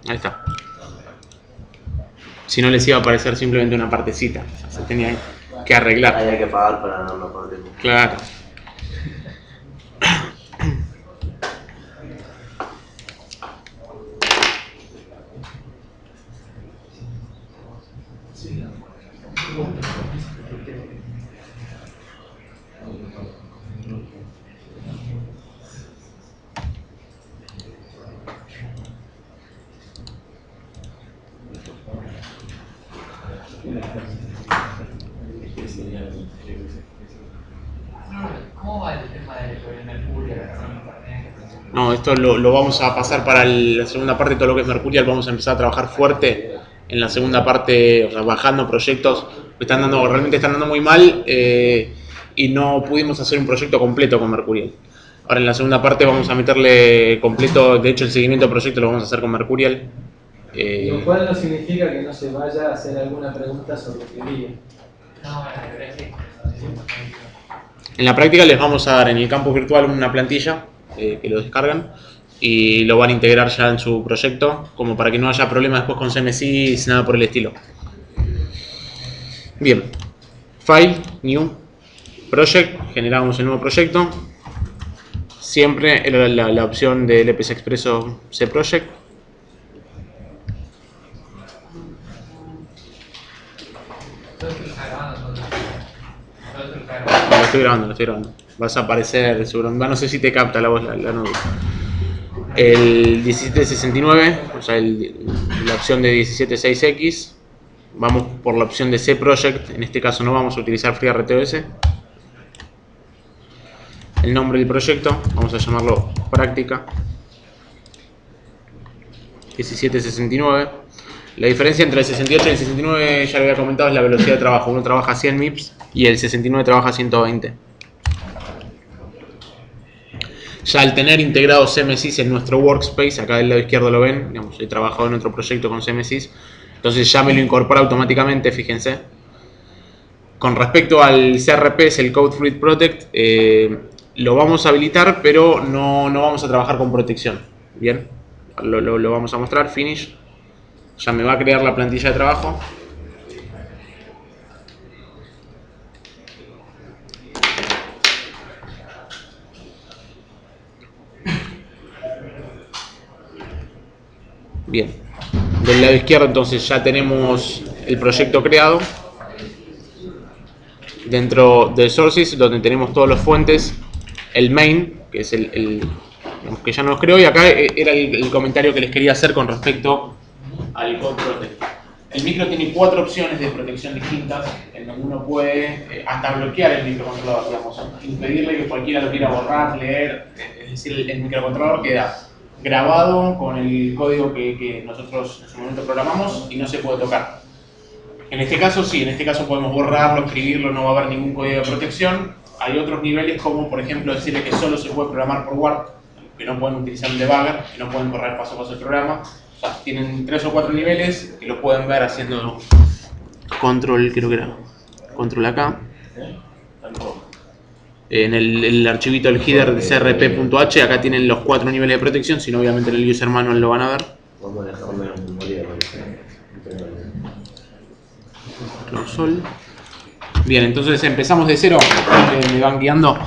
Ahí está. Si no les iba a aparecer simplemente una partecita. Se tenía que arreglar. Había que pagar para no poder. Claro. ¿Cómo va el tema de Mercurio? No, esto lo vamos a pasar para la segunda parte. Todo lo que es Mercurial vamos a empezar a trabajar fuerte en la segunda parte, o sea, bajando proyectos que realmente están dando muy mal, y no pudimos hacer un proyecto completo con Mercurial. Ahora en la segunda parte vamos a meterle completo, de hecho el seguimiento del proyecto lo vamos a hacer con Mercurial. Lo cual no significa que no se vaya a hacer alguna pregunta sobre teoría. No, bueno, sí. En la práctica les vamos a dar en el campus virtual una plantilla que lo descargan y lo van a integrar ya en su proyecto, como para que no haya problemas después con CMSIS, nada por el estilo. Bien, File, New, Project, generamos el nuevo proyecto. Siempre era la opción del EPS Expresso C Project. Lo estoy grabando. Vas a aparecer seguro. No sé si te capta la voz la nube. El 1769, o sea, la opción de 176X. Vamos por la opción de C Project. En este caso no vamos a utilizar FreeRTOS. El nombre del proyecto, vamos a llamarlo Práctica 1769. La diferencia entre el 68 y el 69, ya lo había comentado, es la velocidad de trabajo. Uno trabaja 100 MIPS y el 69 trabaja 120. Ya al tener integrado CMSIS en nuestro workspace, acá del lado izquierdo lo ven, digamos, he trabajado en otro proyecto con CMSIS, entonces ya me lo incorpora automáticamente, fíjense. Con respecto al CRP, es el Code Read Protect, lo vamos a habilitar, pero no vamos a trabajar con protección. Bien, lo vamos a mostrar, Finish. Ya me va a crear la plantilla de trabajo. Bien, del lado izquierdo entonces ya tenemos el proyecto creado. Dentro del sources, donde tenemos todas las fuentes, el main, que es digamos que ya nos creó, y acá era el comentario que les quería hacer con respecto al Code Protect. El micro tiene 4 opciones de protección distintas, en donde uno puede hasta bloquear el microcontrolador, digamos, impedirle que cualquiera lo quiera borrar, leer, es decir, el microcontrolador queda grabado con el código que nosotros en su momento programamos y no se puede tocar. En este caso sí, en este caso podemos borrarlo, escribirlo, no va a haber ningún código de protección. Hay otros niveles como por ejemplo decirle que solo se puede programar por Word, que no pueden utilizar un debugger, que no pueden correr paso a paso el programa. O sea, tienen 3 o 4 niveles que lo pueden ver haciendo control, creo que era control acá. En el archivito del header de crp.h, acá tienen los 4 niveles de protección, si no obviamente en el user manual lo van a ver. Vamos a dejar ver un bolígrafo. Sol. Bien, entonces empezamos de cero. Me van guiando.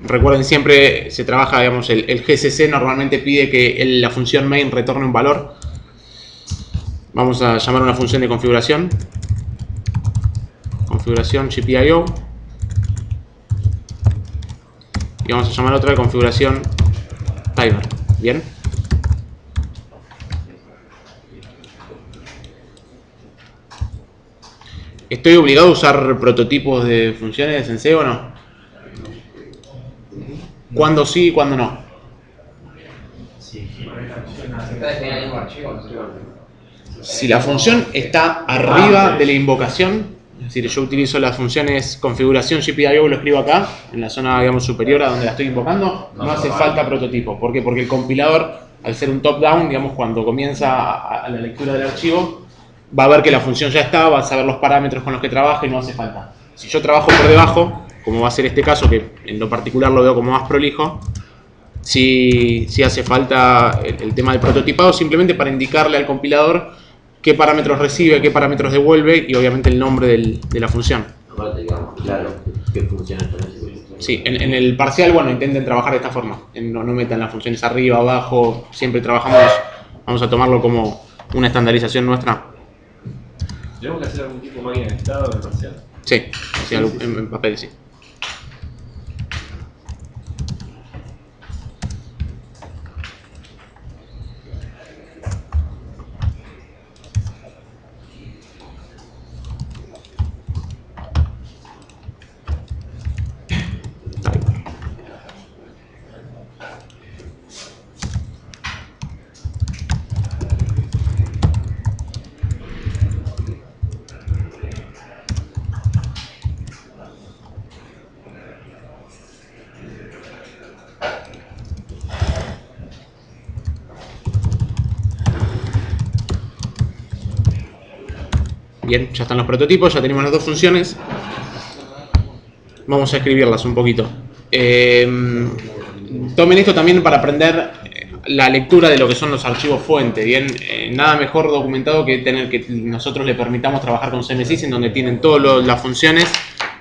Recuerden, siempre se trabaja, digamos, el GCC normalmente pide que la función main retorne un valor. Vamos a llamar una función de configuración. Configuración GPIO. Y vamos a llamar otra de configuración timer. Bien. ¿Estoy obligado a usar prototipos de funciones en C o no? ¿Cuándo sí y cuándo no? Si la función está arriba de la invocación, es decir, yo utilizo las funciones configuración GPIO, lo escribo acá, en la zona, digamos, superior a donde la estoy invocando, no hace falta prototipo. ¿Por qué? Porque el compilador, al ser un top-down, digamos, cuando comienza a la lectura del archivo, va a ver que la función ya está, va a saber los parámetros con los que trabaja y no hace falta. Si yo trabajo por debajo, como va a ser este caso, que en lo particular lo veo como más prolijo, si hace falta el tema del prototipado, simplemente para indicarle al compilador qué parámetros recibe, qué parámetros devuelve y obviamente el nombre de la función. Aparte, digamos, claro, qué funciones tenés. Sí, en el parcial, bueno, intenten trabajar de esta forma. No metan las funciones arriba, abajo, siempre trabajamos, vamos a tomarlo como una estandarización nuestra. ¿Tenemos que hacer algún tipo de máquina de estado en el parcial? Sí, en papel sí. Bien, ya están los prototipos, ya tenemos las dos funciones. Vamos a escribirlas un poquito. Tomen esto también para aprender la lectura de lo que son los archivos fuente. Bien, nada mejor documentado que tener que nosotros le permitamos trabajar con CMSIS, en donde tienen todas las funciones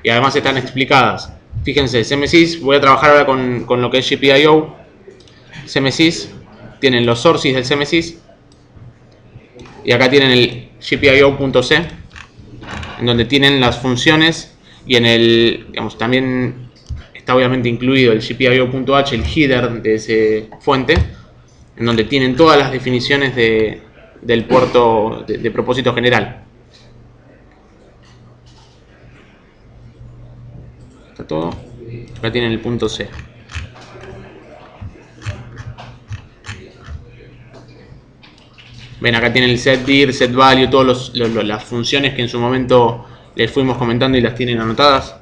y además están explicadas. Fíjense, CMSIS, voy a trabajar ahora con lo que es GPIO. CMSIS, tienen los sources del CMSIS. Y acá tienen el GPIO.c, en donde tienen las funciones y en el, digamos, también está obviamente incluido el GPIO.h, el header de ese fuente, en donde tienen todas las definiciones del puerto de propósito general. Está todo. Acá tienen el punto C. Ven, acá tienen el setDir, setValue, todas las funciones que en su momento les fuimos comentando y las tienen anotadas.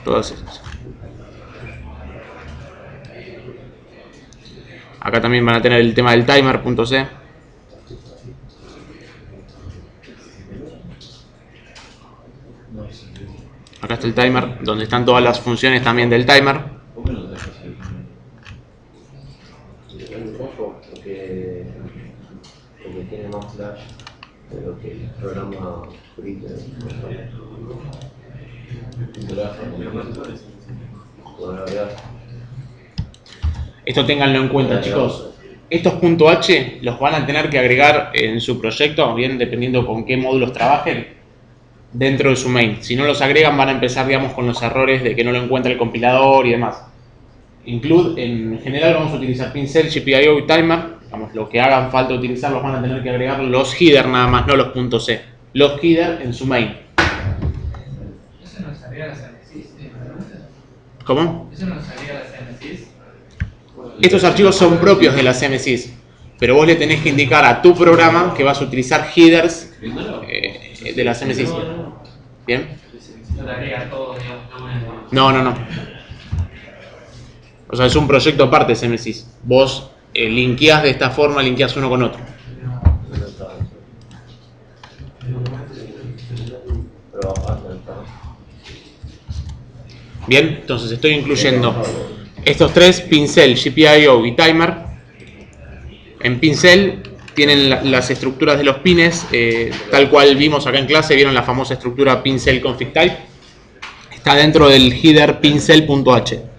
Todas esas. Acá también van a tener el tema del timer.c. Acá está el timer, donde están todas las funciones también del timer. Porque tiene más flash de lo que el programa free. Esto ténganlo en cuenta, chicos. Estos .h los van a tener que agregar en su proyecto, bien, dependiendo con qué módulos trabajen, dentro de su main. Si no los agregan, van a empezar, digamos, con los errores de que no lo encuentra el compilador y demás. Include, en general vamos a utilizar pincel, GPIO y timer. Digamos, lo que hagan falta utilizar los van a tener que agregar los header nada más, no los .c. Los header en su main. ¿Eso no salía la CMSIS? ¿Cómo? ¿Eso no salía la CMSIS? Estos archivos son propios de la CMSIS, pero vos le tenés que indicar a tu programa que vas a utilizar headers de la CMSIS. ¿Bien? No te agrega todo, digamos, de una. No. O sea, es un proyecto aparte CMSIS. Vos linkeás de esta forma, linkeás uno con otro. Bien, entonces estoy incluyendo estos tres, pincel, GPIO y timer. En pincel tienen las estructuras de los pines, tal cual vimos acá en clase, vieron la famosa estructura pincel config type. Está dentro del header pincel.h.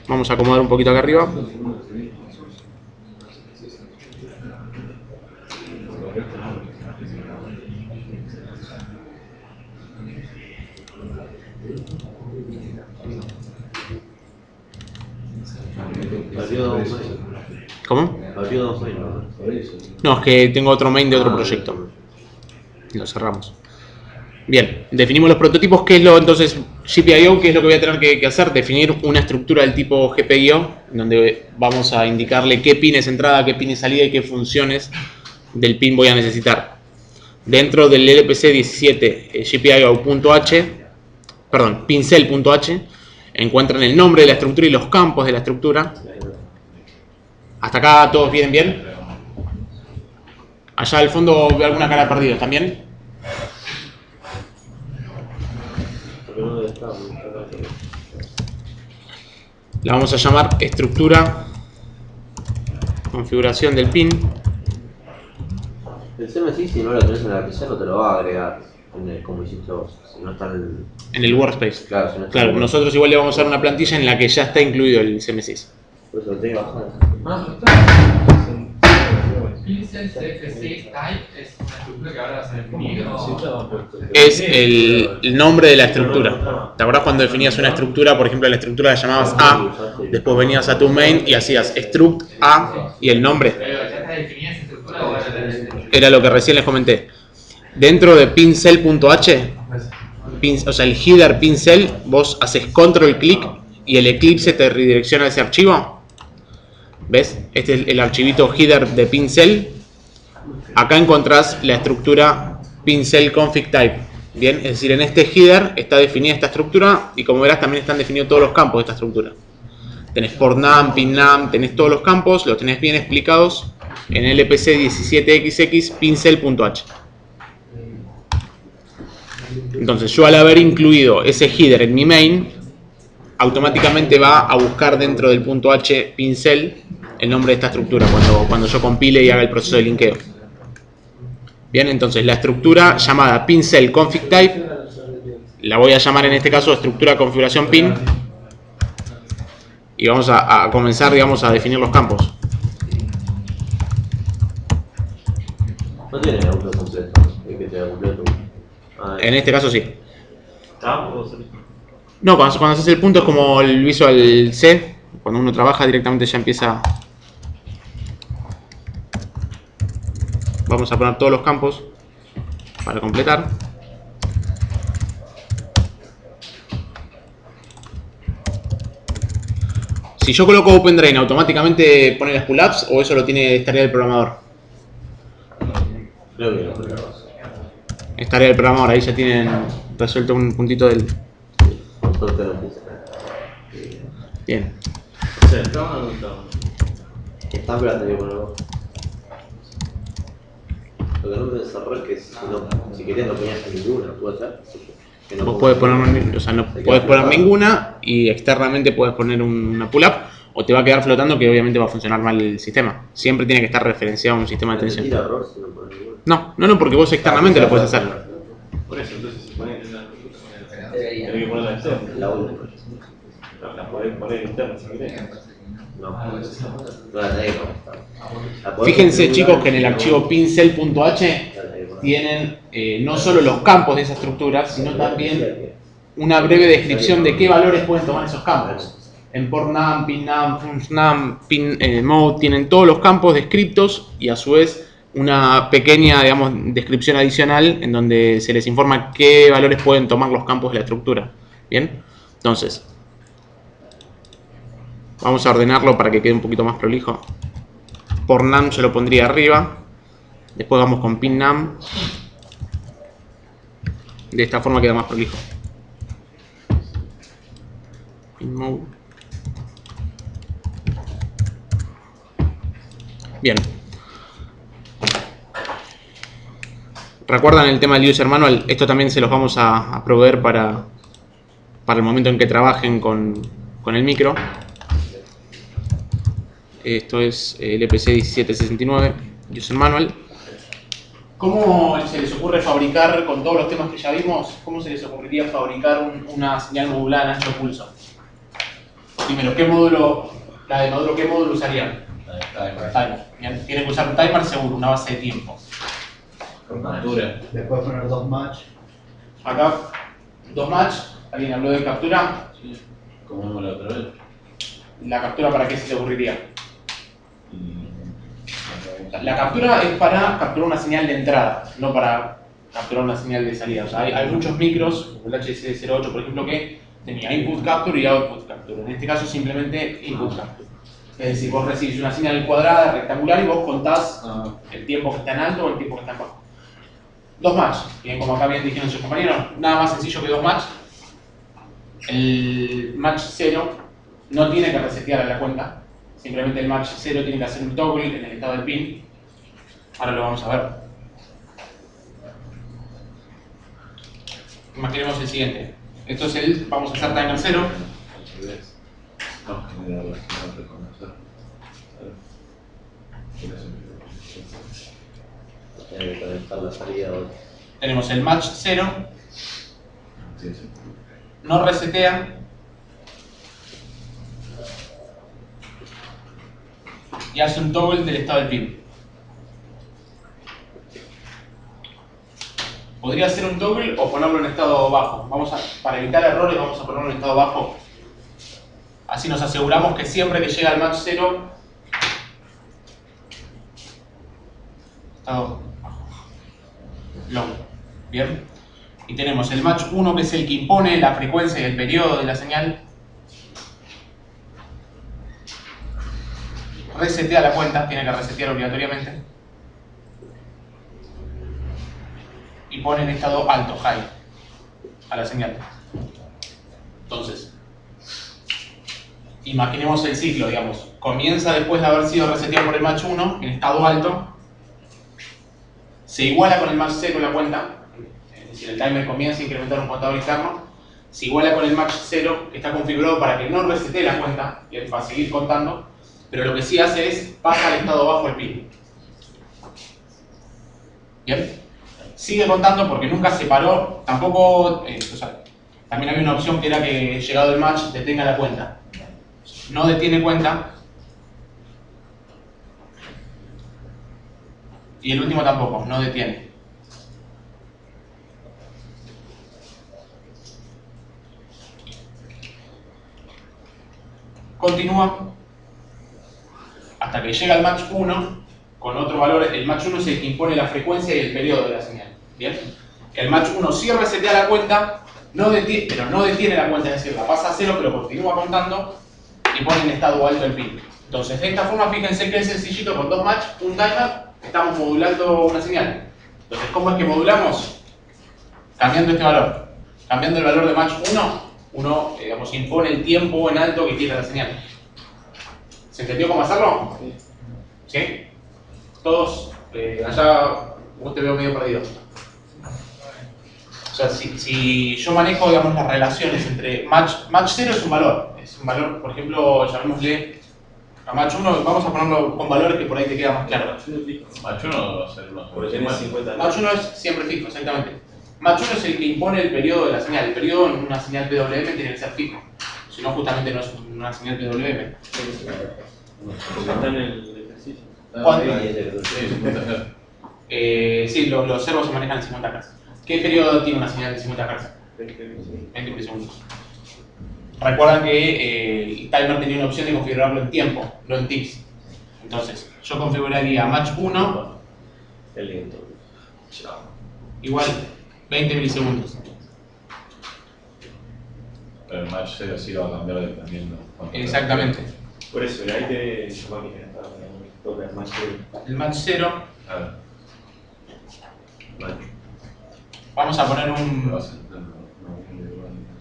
Vamos a acomodar un poquito acá arriba. ¿Cómo? No, es que tengo otro main de otro proyecto. Lo cerramos. Bien, definimos los prototipos. ¿Qué es lo entonces GPIO? ¿Qué es lo que voy a tener que hacer? Definir una estructura del tipo GPIO, donde vamos a indicarle qué pin es entrada, qué pin es salida y qué funciones del pin voy a necesitar. Dentro del LPC 17 GPIO.h, perdón, pincel.h, encuentran el nombre de la estructura y los campos de la estructura. ¿Hasta acá todos vienen bien? Allá al fondo veo alguna cara perdida, ¿están bien? La vamos a llamar estructura, configuración del pin. El CMSI, si no lo tenés en la PC, no te lo va a agregar como hiciste vos. Si no está en el workspace. Claro, si no está Claro, en el nosotros igual le vamos a dar una plantilla en la que ya está incluido el CMSIS. Por eso lo tenés que bajar. Pincel CFC Type es una estructura que ahora vas a definir o... Es el nombre de la estructura. ¿Te acordás cuando definías una estructura? Por ejemplo, la estructura la llamabas A, después venías a tu main y hacías struct A y el nombre. ¿Pero ya está definida esa estructura o ahora la definir? Era lo que recién les comenté. Dentro de pincel.h, o sea, el header pincel, vos haces control clic y el Eclipse te redirecciona a ese archivo. ¿Ves? Este es el archivito header de pincel. Acá encontrás la estructura pincel config type. Bien, es decir, en este header está definida esta estructura y como verás también están definidos todos los campos de esta estructura. Tenés port num, pin num, tenés todos los campos, los tenés bien explicados en LPC 17XX pincel.h. Entonces yo al haber incluido ese header en mi main, automáticamente va a buscar dentro del .h pincel el nombre de esta estructura cuando yo compile y haga el proceso de linkeo. Bien, entonces la estructura llamada pincel config type la voy a llamar en este caso estructura configuración pin y vamos a comenzar, digamos, a definir los campos. No tiene auto completo, es que te da completo. En este caso sí. No, cuando haces el punto es como el Visual C. Cuando uno trabaja directamente ya empieza. Vamos a poner todos los campos para completar. Si yo coloco OpenDrain, ¿automáticamente pone las pull-ups o eso lo tiene tarea del programador? Creo que no, pero Es tarea del programador, ahí ya tienen resuelto un puntito del... Bien. Está, pero la tenés que poner vos. Lo que no me desarrolla es que si querías no ponías ninguna, ¿puede ser? Que no Vos podés poner, o sea, no podés poner ninguna y externamente podés poner una pull-up o te va a quedar flotando que obviamente va a funcionar mal el sistema. Siempre tiene que estar referenciado a un sistema de atención. tira error si no pones ninguna. No, porque vos externamente lo podés hacer. Por eso, entonces si pones en la tenés que ponerla externa. La única. La podés poner interna si querés. No la tenés que poner. Fíjense, chicos, que en el archivo pincel.h tienen no solo los campos de esa estructura, sino también una breve descripción de qué valores pueden tomar esos campos. En port num, pin num, func num, pin mode tienen todos los campos descriptos y a su vez una pequeña, digamos, descripción adicional en donde se les informa qué valores pueden tomar los campos de la estructura. Bien, entonces vamos a ordenarlo para que quede un poquito más prolijo. Port num yo lo pondría arriba. Después vamos con pin num. De esta forma queda más prolijo. Pin mode. Bien. ¿Recuerdan el tema del user manual? Esto también se los vamos a proveer para el momento en que trabajen con el micro. Esto es el LPC 1769 user manual. ¿Cómo se les ocurre fabricar, con todos los temas que ya vimos, cómo se les ocurriría fabricar una señal modulada en ancho de pulso? Primero, ¿qué módulo usarían? Timer. Bien, tienen que usar un timer seguro, una base de tiempo. Después poner dos match. Acá, dos match. ¿Alguien habló de captura? Como vimos la otra vez. ¿La captura para qué se les ocurriría? La captura es para capturar una señal de entrada, no para capturar una señal de salida. O sea, hay muchos micros, como el HC08 por ejemplo, que tenía input capture y output capture. En este caso simplemente input capture. Es decir, vos recibís una señal cuadrada, rectangular y vos contás el tiempo que está en alto o el tiempo que está en bajo. Dos match, bien, como acá bien dijeron sus compañeros, nada más sencillo que dos match. el match 0 no tiene que resetear a la cuenta. Simplemente el match 0 tiene que hacer un toggle en el estado del pin. Ahora lo vamos a ver. Imaginemos el siguiente. Esto es el, vamos a hacer timer 0. No, generar no reconocer. Tiene que conectar la salida a otra. Tenemos el match 0, Sí, sí. no resetea y hace un toggle del estado del pin. Podría hacer un toggle o ponerlo en estado bajo. Para evitar errores vamos a ponerlo en estado bajo. Así nos aseguramos que siempre que llega al match 0, estado long. Bien. Y tenemos el match 1 que es el que impone la frecuencia y el periodo de la señal. Resetea la cuenta, tiene que resetear obligatoriamente. Y pone en estado alto, high, a la señal. Entonces, imaginemos el ciclo, digamos. Comienza después de haber sido reseteado por el match 1, en estado alto. Se iguala con el match 0 la cuenta. Es decir, el timer comienza a incrementar un contador interno. Se iguala con el match 0, que está configurado para que no resetee la cuenta, y va a seguir contando. Pero lo que sí hace es, pasa al estado bajo el pin. ¿Bien? Sigue contando porque nunca se paró, tampoco, o sea, también había una opción que era que llegado el match detenga la cuenta. No detiene cuenta. Y el último tampoco, no detiene. Continúa hasta que llega al match 1 con otro valor. El match 1 es el que impone la frecuencia y el periodo de la señal. ¿Bien? El match 1 sí resetea la cuenta, pero no detiene la cuenta, es decir, la pasa a 0, pero continúa contando y pone en estado alto el pin. Entonces, de esta forma, fíjense que es sencillito, con dos match, un timer, estamos modulando una señal. Entonces, ¿cómo es que modulamos? Cambiando este valor. Cambiando el valor de match 1, digamos, impone el tiempo en alto que tiene la señal. ¿Se entendió cómo hacerlo? ¿Sí? Todos, allá vos te veo medio perdido. O sea, si yo manejo, digamos, las relaciones entre match 0 es un valor, por ejemplo, llamémosle a match 1, vamos a ponerlo con valores que por ahí te queda más claro. Match 1 va a ser uno. Porque tenés 50 Match 1 es siempre fijo, exactamente. Match 1 es el que impone el periodo de la señal. El periodo en una señal PWM tiene que ser fijo, si no justamente no es una señal PWM. Está en el ejercicio. ¿Cuánto? Sí, 50 Hz. Sí, los servos se manejan en 50 Hz. ¿Qué periodo tiene una señal de 50 Hz? 20 milisegundos. Recuerdan que el timer tenía una opción de configurarlo en tiempo, no en ticks. Entonces, yo configuraría match 1 igual 20 milisegundos. Pero el match 0 sí lo va a cambiar dependiendo. Exactamente. Por eso, ahí te llamó a mi gente, toca el match 0. El match 0, A ver, vamos a poner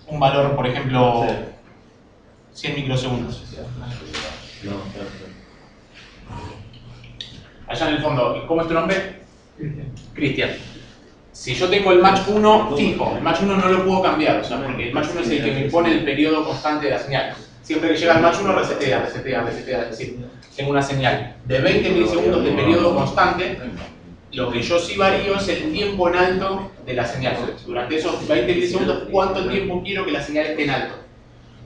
un valor, por ejemplo, 100 microsegundos. Allá en el fondo, ¿cómo es tu nombre? Cristian. Si yo tengo el match 1 fijo, el match 1 no lo puedo cambiar, o sea, porque el match 1 es el que me impone el periodo constante de la señal. Siempre que llega al match 1 resetea, es decir, tengo una señal de 20 milisegundos de periodo constante. Lo que yo sí varío es el tiempo en alto de la señal. Durante esos 20 milisegundos, ¿cuánto tiempo quiero que la señal esté en alto?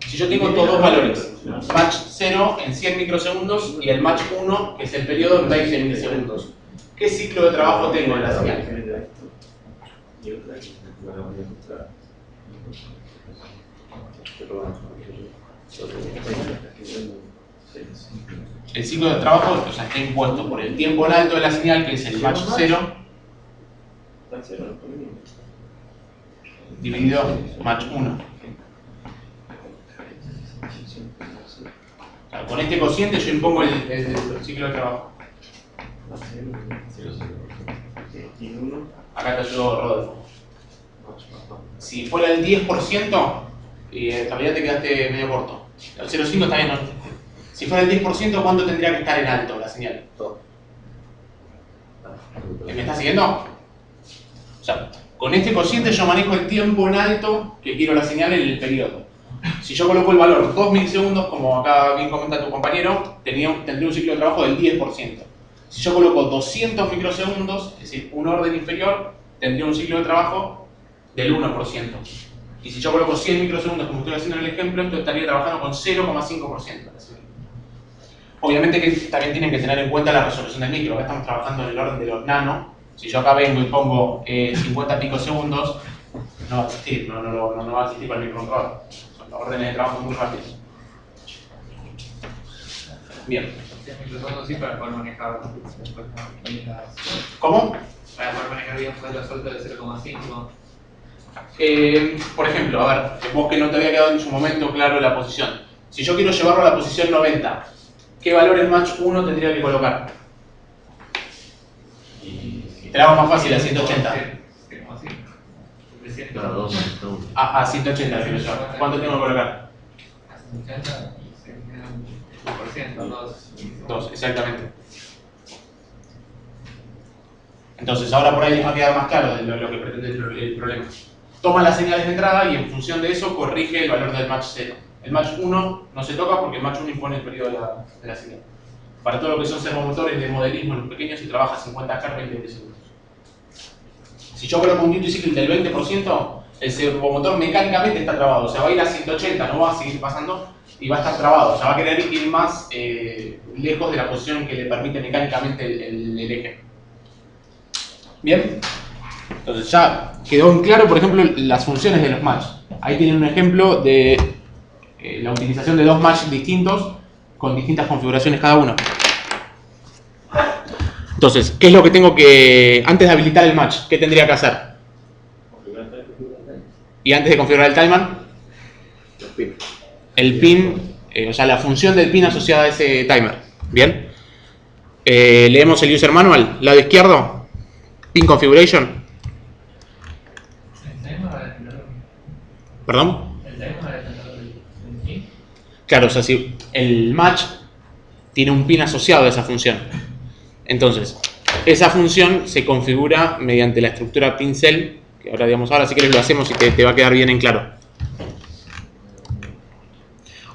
Si yo tengo estos dos valores, match 0 en 100 microsegundos y el match 1, que es el periodo, en 20 milisegundos, ¿qué ciclo de trabajo tengo en la señal? El ciclo de trabajo, o sea, está impuesto por el tiempo en alto de la señal, que es el match 0, dividido match 1. O sea, con este cociente yo impongo el ciclo de trabajo. Acá está yo, Rodolfo. Si fuera el 10%, y en realidad te quedaste medio corto. El 0,5 está bien, ¿no? Si fuera el 10%, ¿cuánto tendría que estar en alto la señal? Todo. ¿Me estás siguiendo? O sea, con este cociente yo manejo el tiempo en alto que quiero la señal en el periodo. Si yo coloco el valor 2 milisegundos, como acá bien comenta tu compañero, tendría un ciclo de trabajo del 10%. Si yo coloco 200 microsegundos, es decir, un orden inferior, tendría un ciclo de trabajo del 1%. Y si yo coloco 100 microsegundos, como estoy haciendo en el ejemplo, entonces estaría trabajando con 0,5%. Obviamente que también tienen que tener en cuenta la resolución del micro. Acá estamos trabajando en el orden de los nano. Si yo acá vengo y pongo 50 picosegundos, no va a existir, no va a existir para el microcontrolador. Son los órdenes de trabajo muy rápidos. Bien. Sí, para poder manejar después ¿Cómo? para poder manejar bien fue la suelta de 0,5. Por ejemplo, a ver, vos que no te había quedado en su momento claro la posición. Si yo quiero llevarlo a la posición 90, ¿qué valor en match 1 tendría que colocar? Te la hago más fácil, a 180. Claro, 2 segundos. A 180 quiero llevar. ¿Cuánto tengo que colocar? A 180 y se queda un 1%, 2, exactamente. Entonces, ahora por ahí les va a quedar más claro de lo que pretende el problema. Toma las señales de entrada y en función de eso corrige el valor del match 0. El match 1 no se toca porque el match 1 impone el periodo de la señal. Para todo lo que son servomotores de modelismo en los pequeños se trabaja 50 Hz en 20 segundos. Si yo coloco un duty cycle del 20%, el servomotor mecánicamente está trabado. O sea, va a ir a 180, no va a seguir pasando y va a estar trabado. O sea, va a querer ir más lejos de la posición que le permite mecánicamente el eje. Bien. Entonces ya quedó en claro, por ejemplo, las funciones de los match. Ahí tienen un ejemplo de la utilización de dos match distintos con distintas configuraciones cada uno. Entonces, ¿qué es lo que tengo que... Antes de habilitar el match, ¿qué tendría que hacer? Y antes de configurar el timer, Los pins. el pin, o sea, la función del pin asociada a ese timer. Bien. Leemos el user manual, lado izquierdo, pin configuration. ¿El timer va a depender ¿Perdón? del pin? Claro, o sea, si el match tiene un pin asociado a esa función. Entonces, esa función se configura mediante la estructura pin cell, que ahora, digamos, ahora si quieres lo hacemos y te va a quedar bien en claro.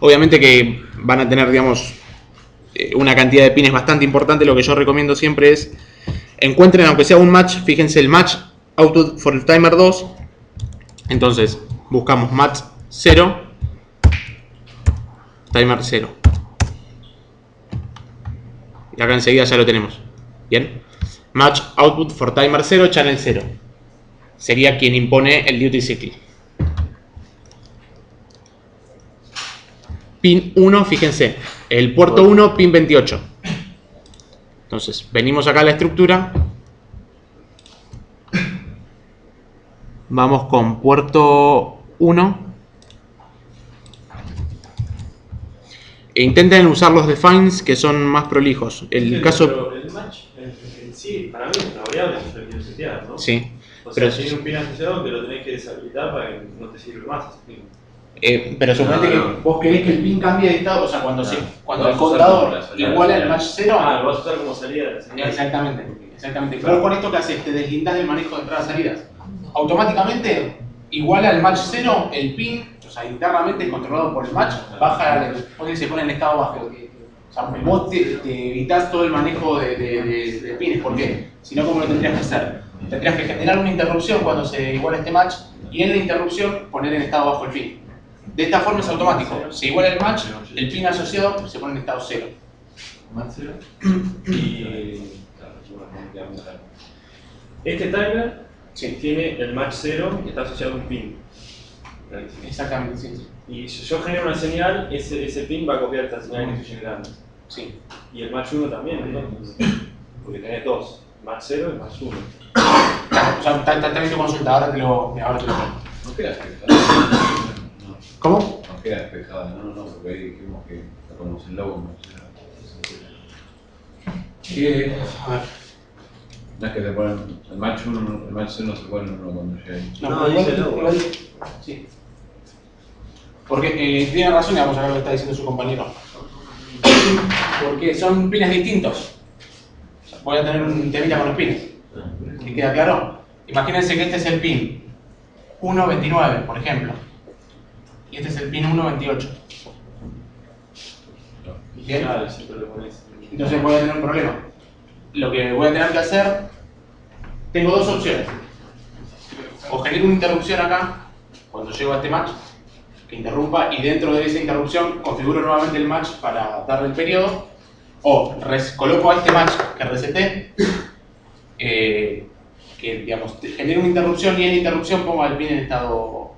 Obviamente que van a tener, digamos, una cantidad de pines bastante importante. Lo que yo recomiendo siempre es, encuentren, aunque sea un match, fíjense el match output for el timer 2. Entonces, buscamos match 0, timer 0. Y acá enseguida ya lo tenemos. Bien. Match output for timer 0, channel 0. Sería quien impone el duty cycle. Pin 1, fíjense. El puerto 1, pin 28. Entonces, venimos acá a la estructura. Vamos con puerto 1. E intenten usar los defines que son más prolijos. El caso... Pero el match en sí, para mí es una variable que yo quiero setear, ¿no? Sí. O Pero sea, si hay un pin asociado que lo tenés que deshabilitar para que no te sirva más ese pin. Pero suponete que vos querés que el pin cambie de estado, o sea, cuando el contador iguala el match 0. Ah, lo vas a usar como salida de la señal. Exactamente, exactamente. Pero con esto que haces, te deslindás del manejo de entradas y salidas. Automáticamente iguala el match 0, el pin, o sea, internamente controlado por el match, baja, se pone en estado bajo. O sea, vos te evitás todo el manejo de pines. ¿Por qué? Si no, ¿cómo lo tendrías que hacer? Tendrías que generar una interrupción cuando se iguala este match y en la interrupción poner en estado bajo el pin. De esta forma es automático. Se iguala el match, el pin asociado se pone en estado 0. Y este timer tiene el match 0 que está asociado a un pin. Exactamente, sí. Y si yo genero una señal, ese pin va a copiar esta señal que estoy generando. Sí. Y el match 1 también, entonces. Porque tenés dos, match 0 y match 1. O sea, está bien tu consulta, ahora te lo pongo. No queda despejada. ¿Cómo? No queda despejada, no, porque ahí dijimos que la ponemos el logo. A ver. No es que te ponen el match 1, el match 0 no se pone en uno cuando llega ahí. No, No, pero dice logo. sí. Porque tiene razón, y vamos a ver lo que está diciendo su compañero. Porque son pines distintos. O sea, voy a tener un temita con los pines. ¿Y queda claro? Imagínense que este es el pin 1.29, por ejemplo. Y este es el pin 1.28. ¿Bien? Claro, siempre lo pones. Entonces voy a tener un problema. Lo que voy a tener que hacer, tengo dos opciones. O genero una interrupción acá, cuando llego a este match, que interrumpa, y dentro de esa interrupción configuro nuevamente el match para darle el periodo, o coloco a este match que reseté, que digamos, genero una interrupción y en la interrupción pongo al pin en estado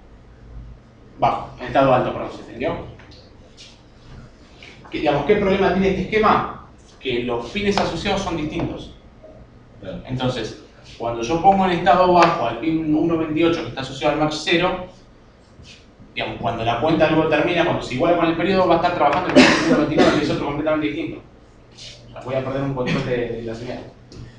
bajo, en estado alto, perdón, ¿se entendió? Digamos, ¿qué problema tiene este esquema? Que los pines asociados son distintos. Entonces, cuando yo pongo en estado bajo al pin 1.28 que está asociado al match 0, digamos, cuando la cuenta luego termina, cuando se iguala con el periodo, va a estar trabajando en el 1.29 que es otro completamente distinto. O sea, voy a perder un control de la señal.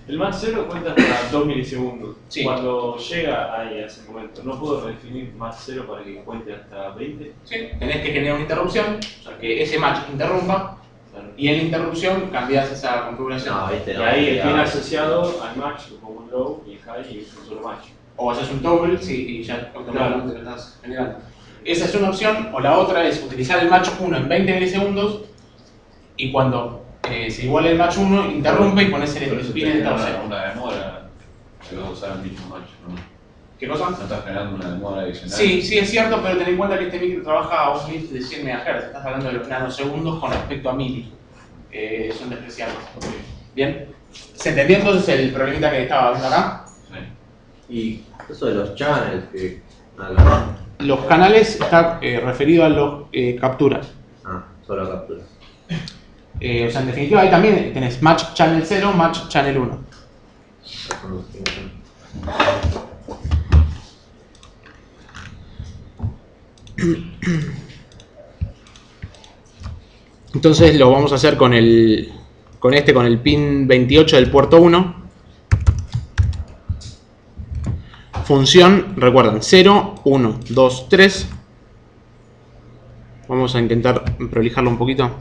El match 0 cuenta hasta 2 milisegundos. Sí. Cuando llega ahí a ese momento, ¿no puedo redefinir match 0 para que cuente hasta 20? Sí, tenés que generar una interrupción, o sea, que ese match interrumpa, Claro. y en la interrupción cambias esa configuración. No, viste, Y no. ahí el ya. pin asociado al match lo pongo un low y el high y es un solo match. O haces un toggle, sí, y ya automáticamente lo estás generando. Esa es una opción, o la otra es utilizar el match 1 en 20 milisegundos, y cuando se iguala el match 1, interrumpe y pones el Pero eso te pin en genera estado 0. una demora si vas a usar el mismo match, ¿no? ¿Qué cosa? No estás generando una demora adicional. Sí, sí es cierto, pero ten en cuenta que este micro trabaja a un bit de 100 MHz. Estás hablando de los nanosegundos con respecto a mili. Son despreciables. Bien. ¿Se entendió entonces el problemita que estaba viendo acá? Sí. Y eso de los channels que. Acá. Los canales está referido a los capturas. Solo captura. O sea, en definitiva ahí también tenés match channel 0, match channel 1. Entonces lo vamos a hacer con el pin 28 del puerto 1. Función, recuerden, 0, 1, 2, 3. Vamos a intentar prolijarlo un poquito.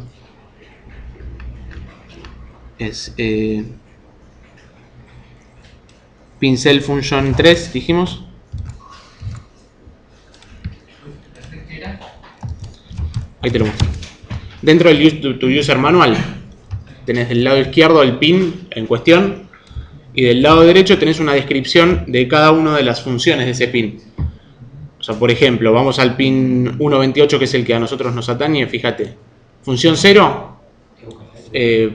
Es pincel function 3, dijimos. Ahí te lo muestro. Dentro del use to user manual tenés del lado izquierdo el pin en cuestión y del lado derecho tenés una descripción de cada una de las funciones de ese pin. O sea, por ejemplo, vamos al pin 1.28 que es el que a nosotros nos atañe, fíjate. Función 0,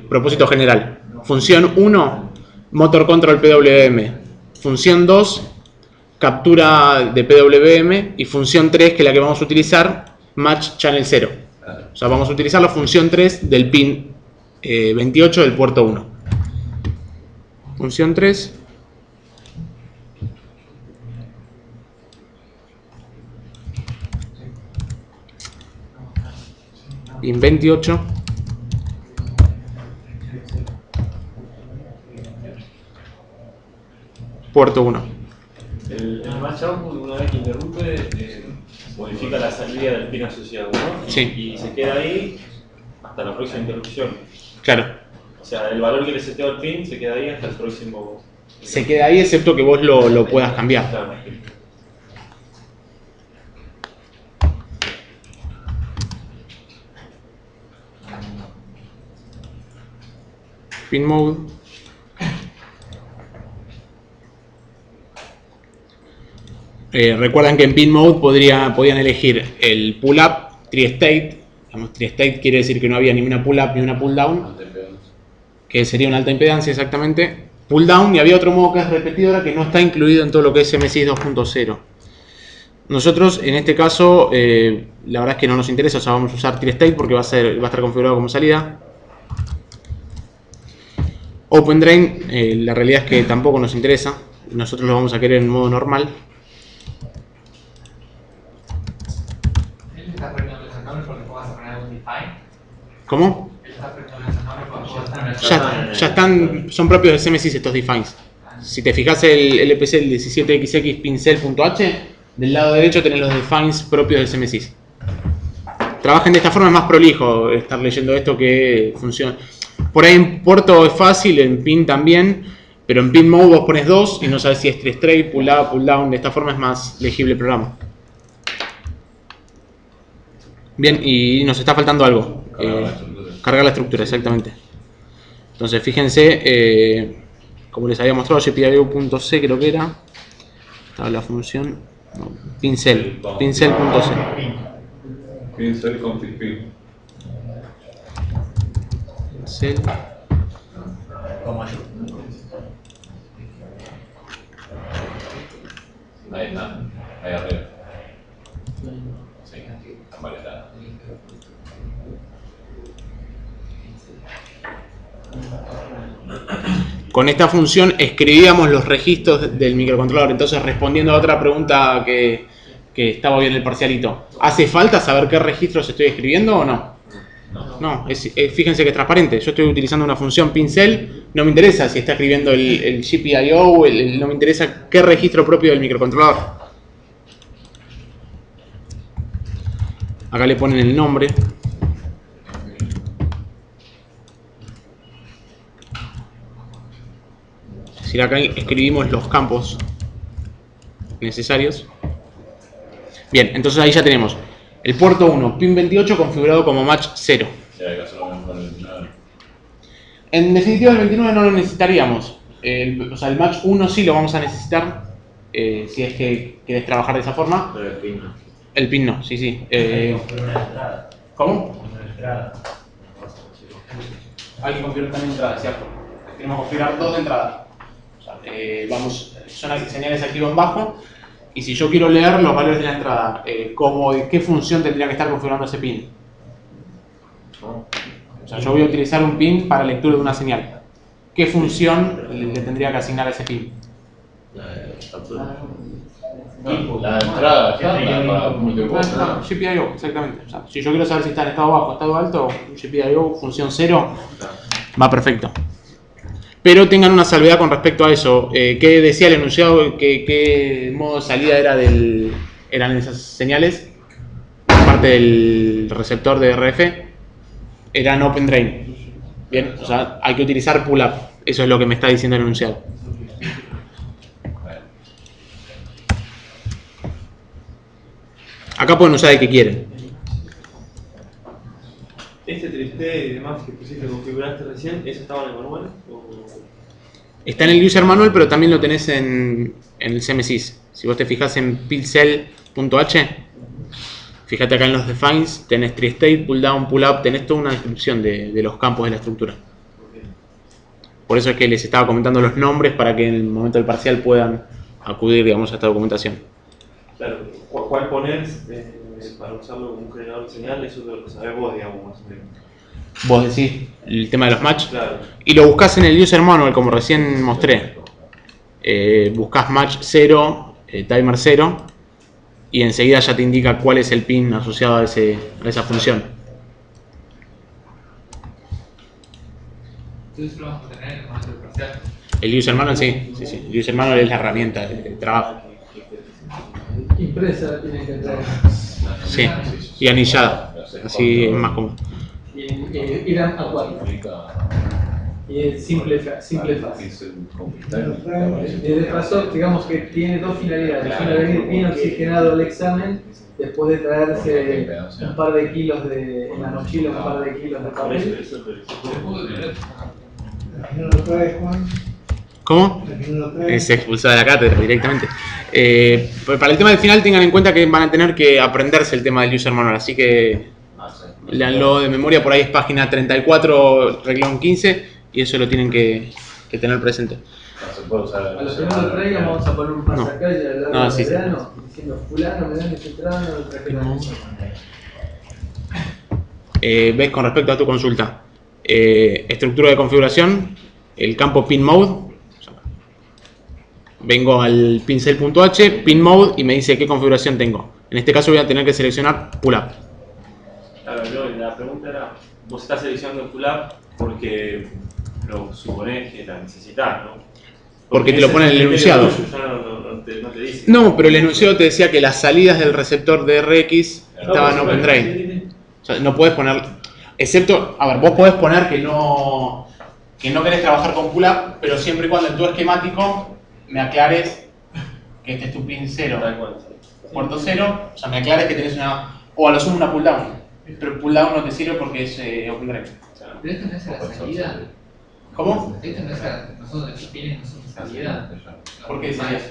propósito general. Función 1, motor control PWM. Función 2, captura de PWM. Y función 3, que es la que vamos a utilizar, match channel 0. O sea, vamos a utilizar la función 3 del pin 28 del puerto 1. Función 3. Pin 28. Puerto 1. El match output, una vez que interrumpe, modifica la salida del pin asociado, ¿no? Sí. Y se queda ahí hasta la próxima interrupción. Claro. O sea, el valor que le seteo al pin se queda ahí hasta el próximo. Se queda ahí excepto que vos lo puedas cambiar. Claro. Pin mode. Recuerdan que en pin mode podían elegir el pull up, tri-state. Tri-state quiere decir que no había ni una pull up ni una pull down, Alta impedancia. que sería una alta impedancia exactamente. Pull down, y había otro modo que es repetidora que no está incluido en todo lo que es MSI 2.0. Nosotros en este caso, la verdad es que no nos interesa, o sea, vamos a usar tri-state porque va a estar configurado como salida. Open Drain, la realidad es que tampoco nos interesa, nosotros lo vamos a querer en modo normal. ¿Él está apretando ese nombre porque vas a poner un define? ¿Cómo? ¿Él está apretando ese nombre porque vas a poner Ya están, son propios del CMSIS estos defines. Si te fijas el LPC, el 17XX pincel.h, del lado derecho tenés los defines propios del CMSIS. trabajen de esta forma, es más prolijo estar leyendo esto que funciona. Por ahí en puerto es fácil, en pin también, pero en pin mode vos pones 2 y no sabes si es straight, pull up, pull down. De esta forma es más legible el programa. Bien, y nos está faltando algo. Cargar la estructura, exactamente. Entonces fíjense, como les había mostrado, gpio.c creo que era. Estaba la función no, pincel, pincel.c. Pincel config pin. Pincel. Ahí está, ahí arriba. Sí, vale, está. Con esta función escribíamos los registros del microcontrolador. Entonces, respondiendo a otra pregunta que estaba bien el parcialito, ¿hace falta saber qué registros estoy escribiendo o no? No, fíjense que es transparente. Yo estoy utilizando una función pincel, no me interesa si está escribiendo el GPIO, no me interesa qué registro propio del microcontrolador. Acá le ponen el nombre. Es decir, acá escribimos los campos necesarios. Bien, entonces ahí ya tenemos el puerto 1, pin 28 configurado como match 0. En definitiva el 29 no lo necesitaríamos. O sea, el match 1 sí lo vamos a necesitar si es que querés trabajar de esa forma. Pero el pin no. El pin no, sí, sí. ¿Cómo? Hay que configurar también entradas, ¿cierto? Tenemos que configurar 2 de entrada. O sea, son señales activo en bajo. Y si yo quiero leer los valores de la entrada, ¿qué función tendría que estar configurando ese pin? O sea, yo voy a utilizar un pin para lectura de una señal. ¿Qué función le tendría que asignar a ese pin? La entrada para multipunto. GPIO, exactamente. O sea, si yo quiero saber si está en estado bajo o estado alto, GPIO, función 0, va perfecto. Pero tengan una salvedad con respecto a eso. ¿Qué decía el enunciado? ¿Qué modo de salida eran esas señales? Parte del receptor de RF eran open drain. Bien, o sea, hay que utilizar pull up. Eso es lo que me está diciendo el enunciado. Acá pueden usar el que quieren. Este triste y demás que pusiste, configuraste recién, ¿eso estaba en el manual? Está en el user manual, pero también lo tenés en el CMSIS. Si vos te fijas en pincel.h, fíjate acá en los defines, tenés tri-state, pull down, pull up, tenés toda una descripción de los campos de la estructura. Por eso es que les estaba comentando los nombres para que en el momento del parcial puedan acudir, digamos, a esta documentación. Claro, ¿cuál poner para usarlo como un generador de señal? Eso es lo que sabés vos, digamos, más o menos. Vos decís el tema de los match. Claro. Y lo buscás en el user manual, como recién mostré. Buscás match 0, timer 0, y enseguida ya te indica cuál es el pin asociado a esa función. Entonces lo vamos a tener en el momento del parcial. El user manual, sí. El user manual es la herramienta de trabajo. Impresa tiene que traer. Sí, y anillada. Así es más cómodo. Y IRAM A4. Y es simple fácil. De paso, digamos que tiene dos finalidades. Una, venir bien oxigenado al examen, después de traerse un par de kilos en la mochila, un par de kilos de papel. ¿Cómo? Es expulsada de la cátedra directamente. Para el tema del final tengan en cuenta que van a tener que aprenderse el tema del user manual, así que leanlo de memoria, por ahí es página 34, renglón 15, y eso lo tienen que tener presente. No se puede usar. A los que no lo traigan vamos a poner un pasacalle al lado No, sí, del verano, diciendo fulano, me dan ese trano, lo traje Ves con respecto a tu consulta. Estructura de configuración, el campo pin mode. Vengo al pincel.h, pin mode, y me dice qué configuración tengo. En este caso voy a tener que seleccionar pull up. Claro, la pregunta era, vos estás seleccionando pull up porque lo suponés que la necesitas, ¿no? Porque te lo pone en el enunciado. No te dice. No, pero el enunciado te decía que las salidas del receptor de RX estaban open drain. sea, no puedes poner, excepto, a ver, vos podés poner que no querés trabajar con pull-up, pero siempre y cuando en tu esquemático me aclares que este es tu pin 0, puerto 0, o sea, me aclares que tenés una, o a lo sumo una pull-down, pero pull-down no te sirve porque es Open Drive. Pero esto no es a la salida. ¿Cómo? Esto no es a la, nosotros los pines no son salida. ¿Por qué Match. decías?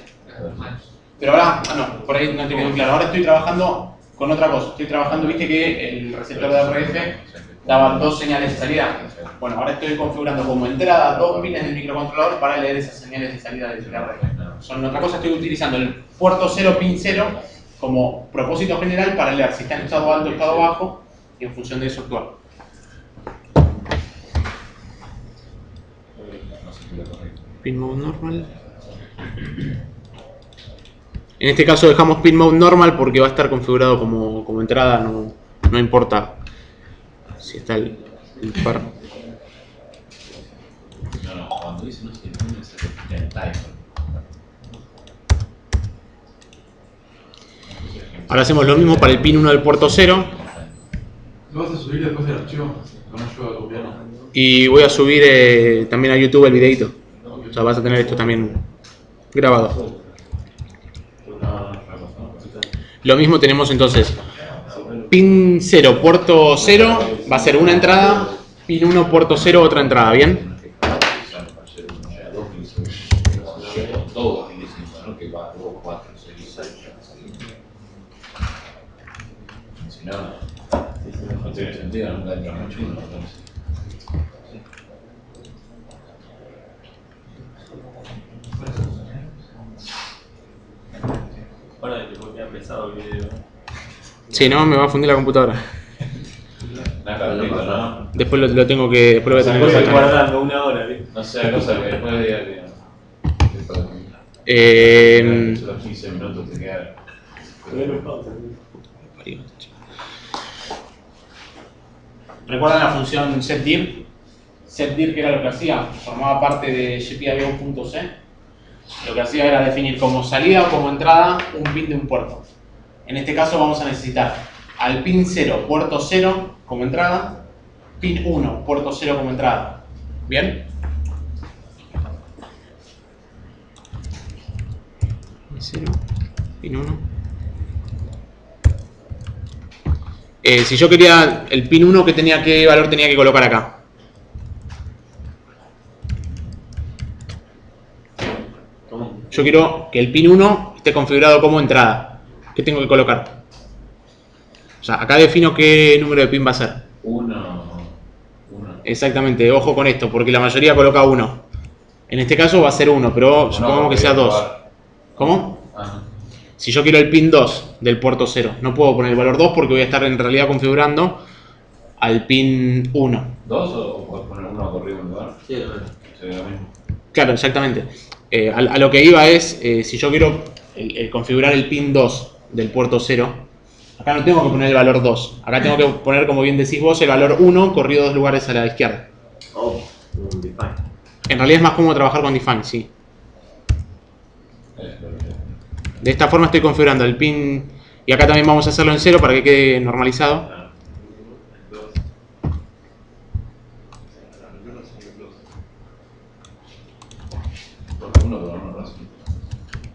Pero ahora, no, por ahí no te quedó claro. Ahora estoy trabajando con otra cosa. Estoy trabajando, viste que el receptor de RF daba 2 señales de salida. Bueno, ahora estoy configurando como entrada 2 pines del microcontrolador para leer esas señales de salida del RF. Son otra cosa, estoy utilizando el puerto 0, pin 0 como propósito general para leer si está en estado alto o estado bajo y en función de eso actuar. Pin mode normal. En este caso dejamos pin mode normal porque va a estar configurado como entrada, no importa si está el par. No, cuando dice no se entiende, se refiere al timer. Ahora hacemos lo mismo para el pin 1 del puerto 0. ¿Lo vas a subir después del archivo? Con ayuda de copiarlo. Y voy a subir también a YouTube el videito. O sea, vas a tener esto también grabado. Lo mismo tenemos entonces. Pin 0, puerto 0, va a ser una entrada. Pin 1, puerto 0, otra entrada, ¿bien? Todos dicen, ¿no? Que va 2, 4, 6, 7. Si no, no tiene sentido, nunca entra mucho uno. Ahora después que ha empezado el video. Si no, me va a fundir la computadora. ¿No? Después lo tengo que. Después lo voy a tener que Estoy sacar. guardando una hora, ¿viste? No sé, cosa que después diga que. Los 15 minutos te quedan. ¿Recuerdan la función setdir? Setdir, que era lo que hacía, formaba parte de gpio.c. Lo que hacía era definir como salida o como entrada un pin de un puerto. En este caso vamos a necesitar al pin 0, puerto 0 como entrada, pin 1, puerto 0 como entrada. ¿Bien? Pin 0, pin 1. Si yo quería el pin 1, ¿qué valor tenía que colocar acá? Yo quiero que el pin 1 esté configurado como entrada. ¿Qué tengo que colocar? O sea, acá defino qué número de pin va a ser. 1. Exactamente, ojo con esto, porque la mayoría coloca 1. En este caso va a ser 1, pero supongamos que sea 2. ¿Cómo? Ajá. Si yo quiero el pin 2 del puerto 0, no puedo poner el valor 2 porque voy a estar en realidad configurando al pin 1. ¿2 o puedes poner uno corrido en lugar? Sí, lo Sería lo mismo. Claro, exactamente. A lo que iba es, si yo quiero configurar el pin 2 del puerto 0, acá no tengo que poner el valor 2. Acá tengo que poner, como bien decís vos, el valor 1 corrido 2 lugares a la izquierda. Oh, un define. En realidad es más cómodo trabajar con define, sí. De esta forma estoy configurando el pin, y acá también vamos a hacerlo en 0 para que quede normalizado.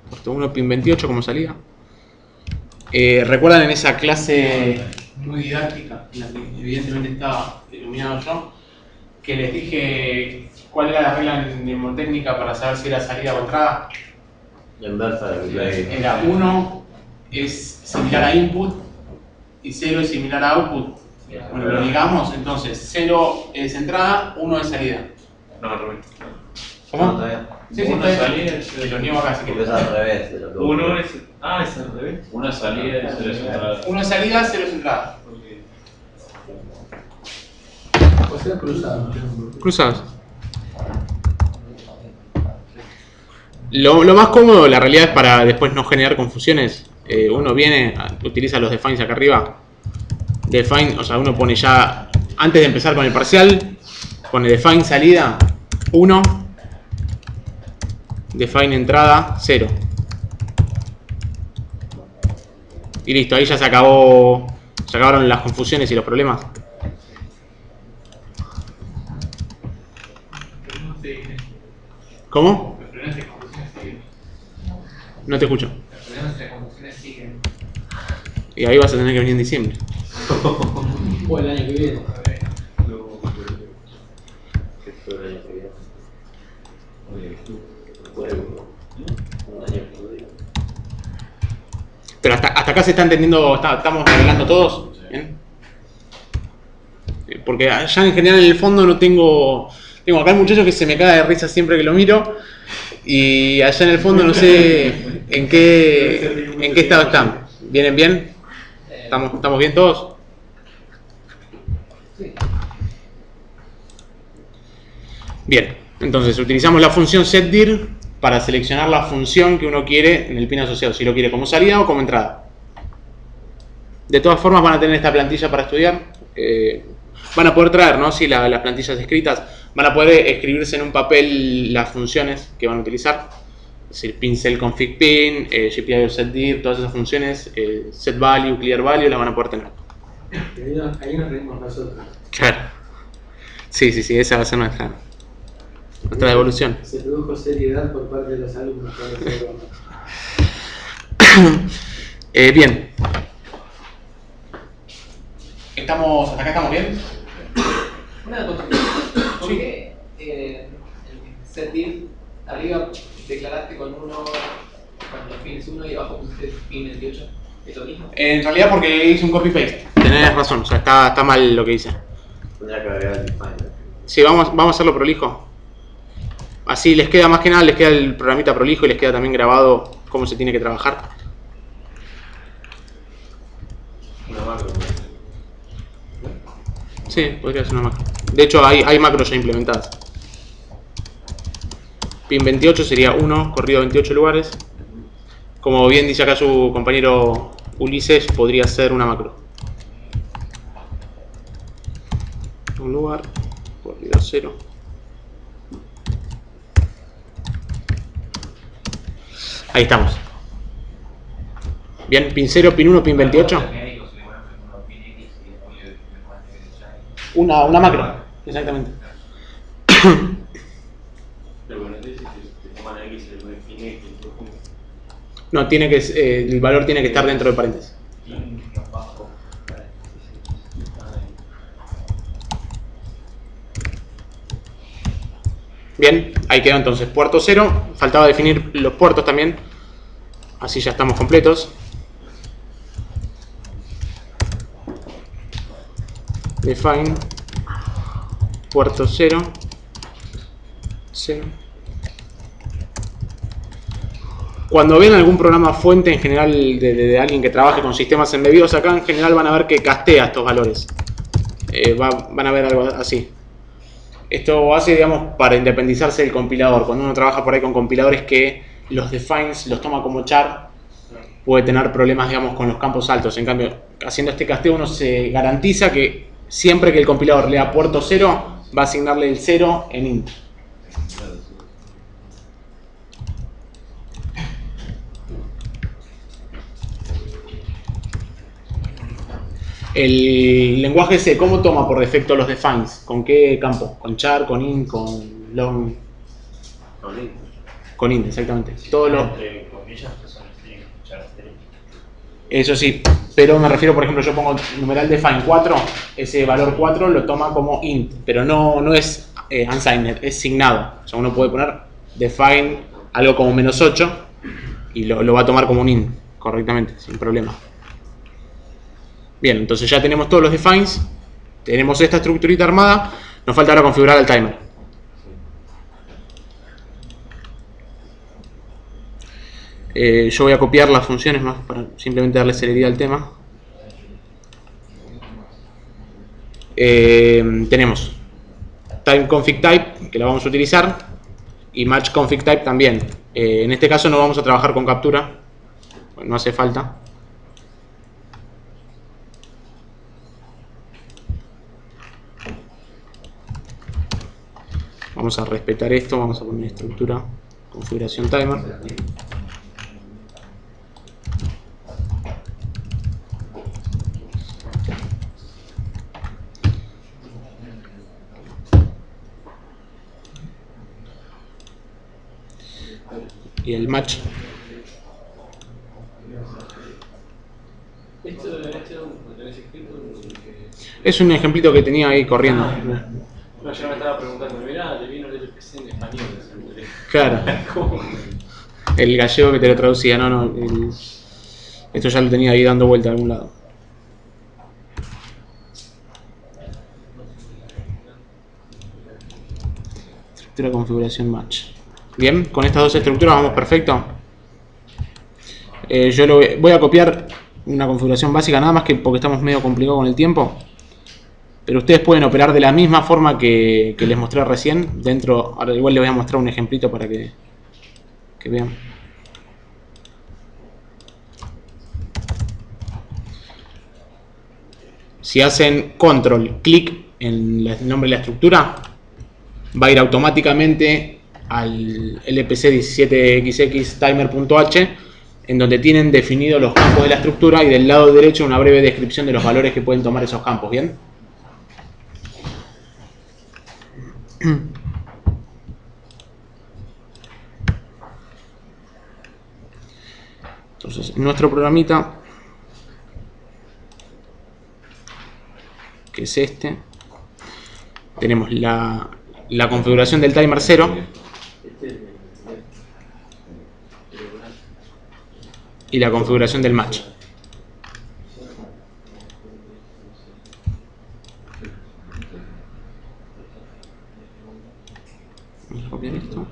Puerto 1, pin 28 como salida. ¿Recuerdan en esa clase muy didáctica, en la que evidentemente estaba iluminado yo, que les dije cuál era la regla mnemotécnica para saber si era salida o entrada? La inversa de replay. Era 1 es similar a input y 0 es similar a output. Bueno, lo digamos, entonces 0 es entrada, 1 es salida. No, Rubén. ¿Cómo? Está bien. Sí, sí, Una está salida bien. es Te lo niego acá si Porque es querés. al revés de lo que Uno es. Ah, es al revés. Una salida y 0 entrada. 1 es salida, 0 es entrada. O sea, cruzado. Cruzados. Lo más cómodo, la realidad, es para después no generar confusiones. Uno viene, utiliza los defines acá arriba. Define, o sea, uno pone ya, antes de empezar con el parcial, pone define salida 1, define entrada 0. Y listo, ahí ya se acabó ¿Se acabaron las confusiones y los problemas? ¿Cómo? Los problemas de confusiones siguen. No te escucho. Los problemas de confusiones siguen. Y ahí vas a tener que venir en diciembre. O el año que viene. ¿Qué fue el año que viene? Bueno, un año perdido. Pero hasta acá se está entendiendo, estamos arreglando todos. ¿Bien? Porque ya en general en el fondo no tengo acá el muchacho que se me caga de risa siempre que lo miro. Y allá en el fondo no sé en qué estado están. ¿Vienen bien? ¿Estamos bien todos? Bien, entonces utilizamos la función setDir para seleccionar la función que uno quiere en el pin asociado, si lo quiere como salida o como entrada. De todas formas van a tener esta plantilla para estudiar. Van a poder traer, ¿no? Sí, las plantillas escritas. Van a poder escribirse en un papel las funciones que van a utilizar. Es decir, pincel config pin, GPIO setDir, todas esas funciones, set value, clear value, las van a poder tener. Ahí nos reímos nosotros. Claro. Sí, esa va a ser nuestra devolución. Se produjo seriedad por parte de los alumnos. Bien. ¿Hasta acá estamos bien? Una consulta. ¿Por qué el setDir arriba declaraste con uno, con los pins 1 y abajo pusiste pin 28? ¿Es lo mismo? En realidad porque hice un copy-paste. Tenés razón, o sea, está mal lo que hice. Tendría que agregar el define. Sí, vamos a hacerlo prolijo. Así les queda más que nada, les queda el programita prolijo y les queda también grabado cómo se tiene que trabajar. Una macro. Sí, podría ser una macro. De hecho, hay macros ya implementadas. Pin 28 sería 1, corrido 28 lugares. Como bien dice acá su compañero Ulises, podría ser una macro. Un lugar, corrido 0. Ahí estamos. Bien, pin 0, pin 1, pin 28. Una macro, exactamente. Pero bueno, entonces te toman X y le ponen pin X. No, el valor tiene que estar dentro de paréntesis. Bien, ahí quedó entonces puerto 0. Faltaba definir los puertos también. Así ya estamos completos. Define puerto 0. 0. Cuando ven algún programa fuente en general de alguien que trabaje con sistemas embebidos, acá en general van a ver que castea estos valores. Van a ver algo así. Esto hace, digamos, para independizarse del compilador. Cuando uno trabaja por ahí con compiladores que los defines los toma como char, puede tener problemas, digamos, con los campos altos. En cambio, haciendo este casteo uno se garantiza que siempre que el compilador lea puerto 0, va a asignarle el 0 en int. El lenguaje C, ¿cómo toma por defecto los defines? ¿Con qué campo? ¿Con char, con int, con long? Con int. Con int, exactamente. Todo lo... Entre comillas que son string, char string. Eso sí, pero me refiero, por ejemplo, yo pongo numeral define 4, ese valor 4 lo toma como int, pero no es unsigned, es signado. O sea, uno puede poner define algo como -8 y lo va a tomar como un int, correctamente, sin problema. Bien, entonces ya tenemos todos los defines, tenemos esta estructurita armada, nos falta ahora configurar el timer. Yo voy a copiar las funciones más para simplemente darle celeridad al tema. Tenemos time config type, que la vamos a utilizar, y match config type también. En este caso no vamos a trabajar con captura, no hace falta. Vamos a respetar esto, vamos a poner estructura, configuración timer. y el match. Esto lo tenés escrito. Es un ejemplito que tenía ahí corriendo. No, yo me estaba preguntando, mirá, le vino el LPC en español. Claro. El gallego que te lo traducía, no. Esto ya lo tenía ahí dando vuelta a algún lado. Estructura, configuración, match. Bien, con estas dos estructuras vamos perfecto. Yo voy a copiar una configuración básica nada más que porque estamos medio complicados con el tiempo. Pero ustedes pueden operar de la misma forma que les mostré recién. Dentro, ahora igual les voy a mostrar un ejemplito para que vean. Si hacen control, clic en el nombre de la estructura, va a ir automáticamente al lpc17xx timer.h, en donde tienen definidos los campos de la estructura y del lado derecho una breve descripción de los valores que pueden tomar esos campos. ¿Bien? Entonces, en nuestro programita, que es este, tenemos la configuración del timer 0 y la configuración del match. Vamos a copiar esto.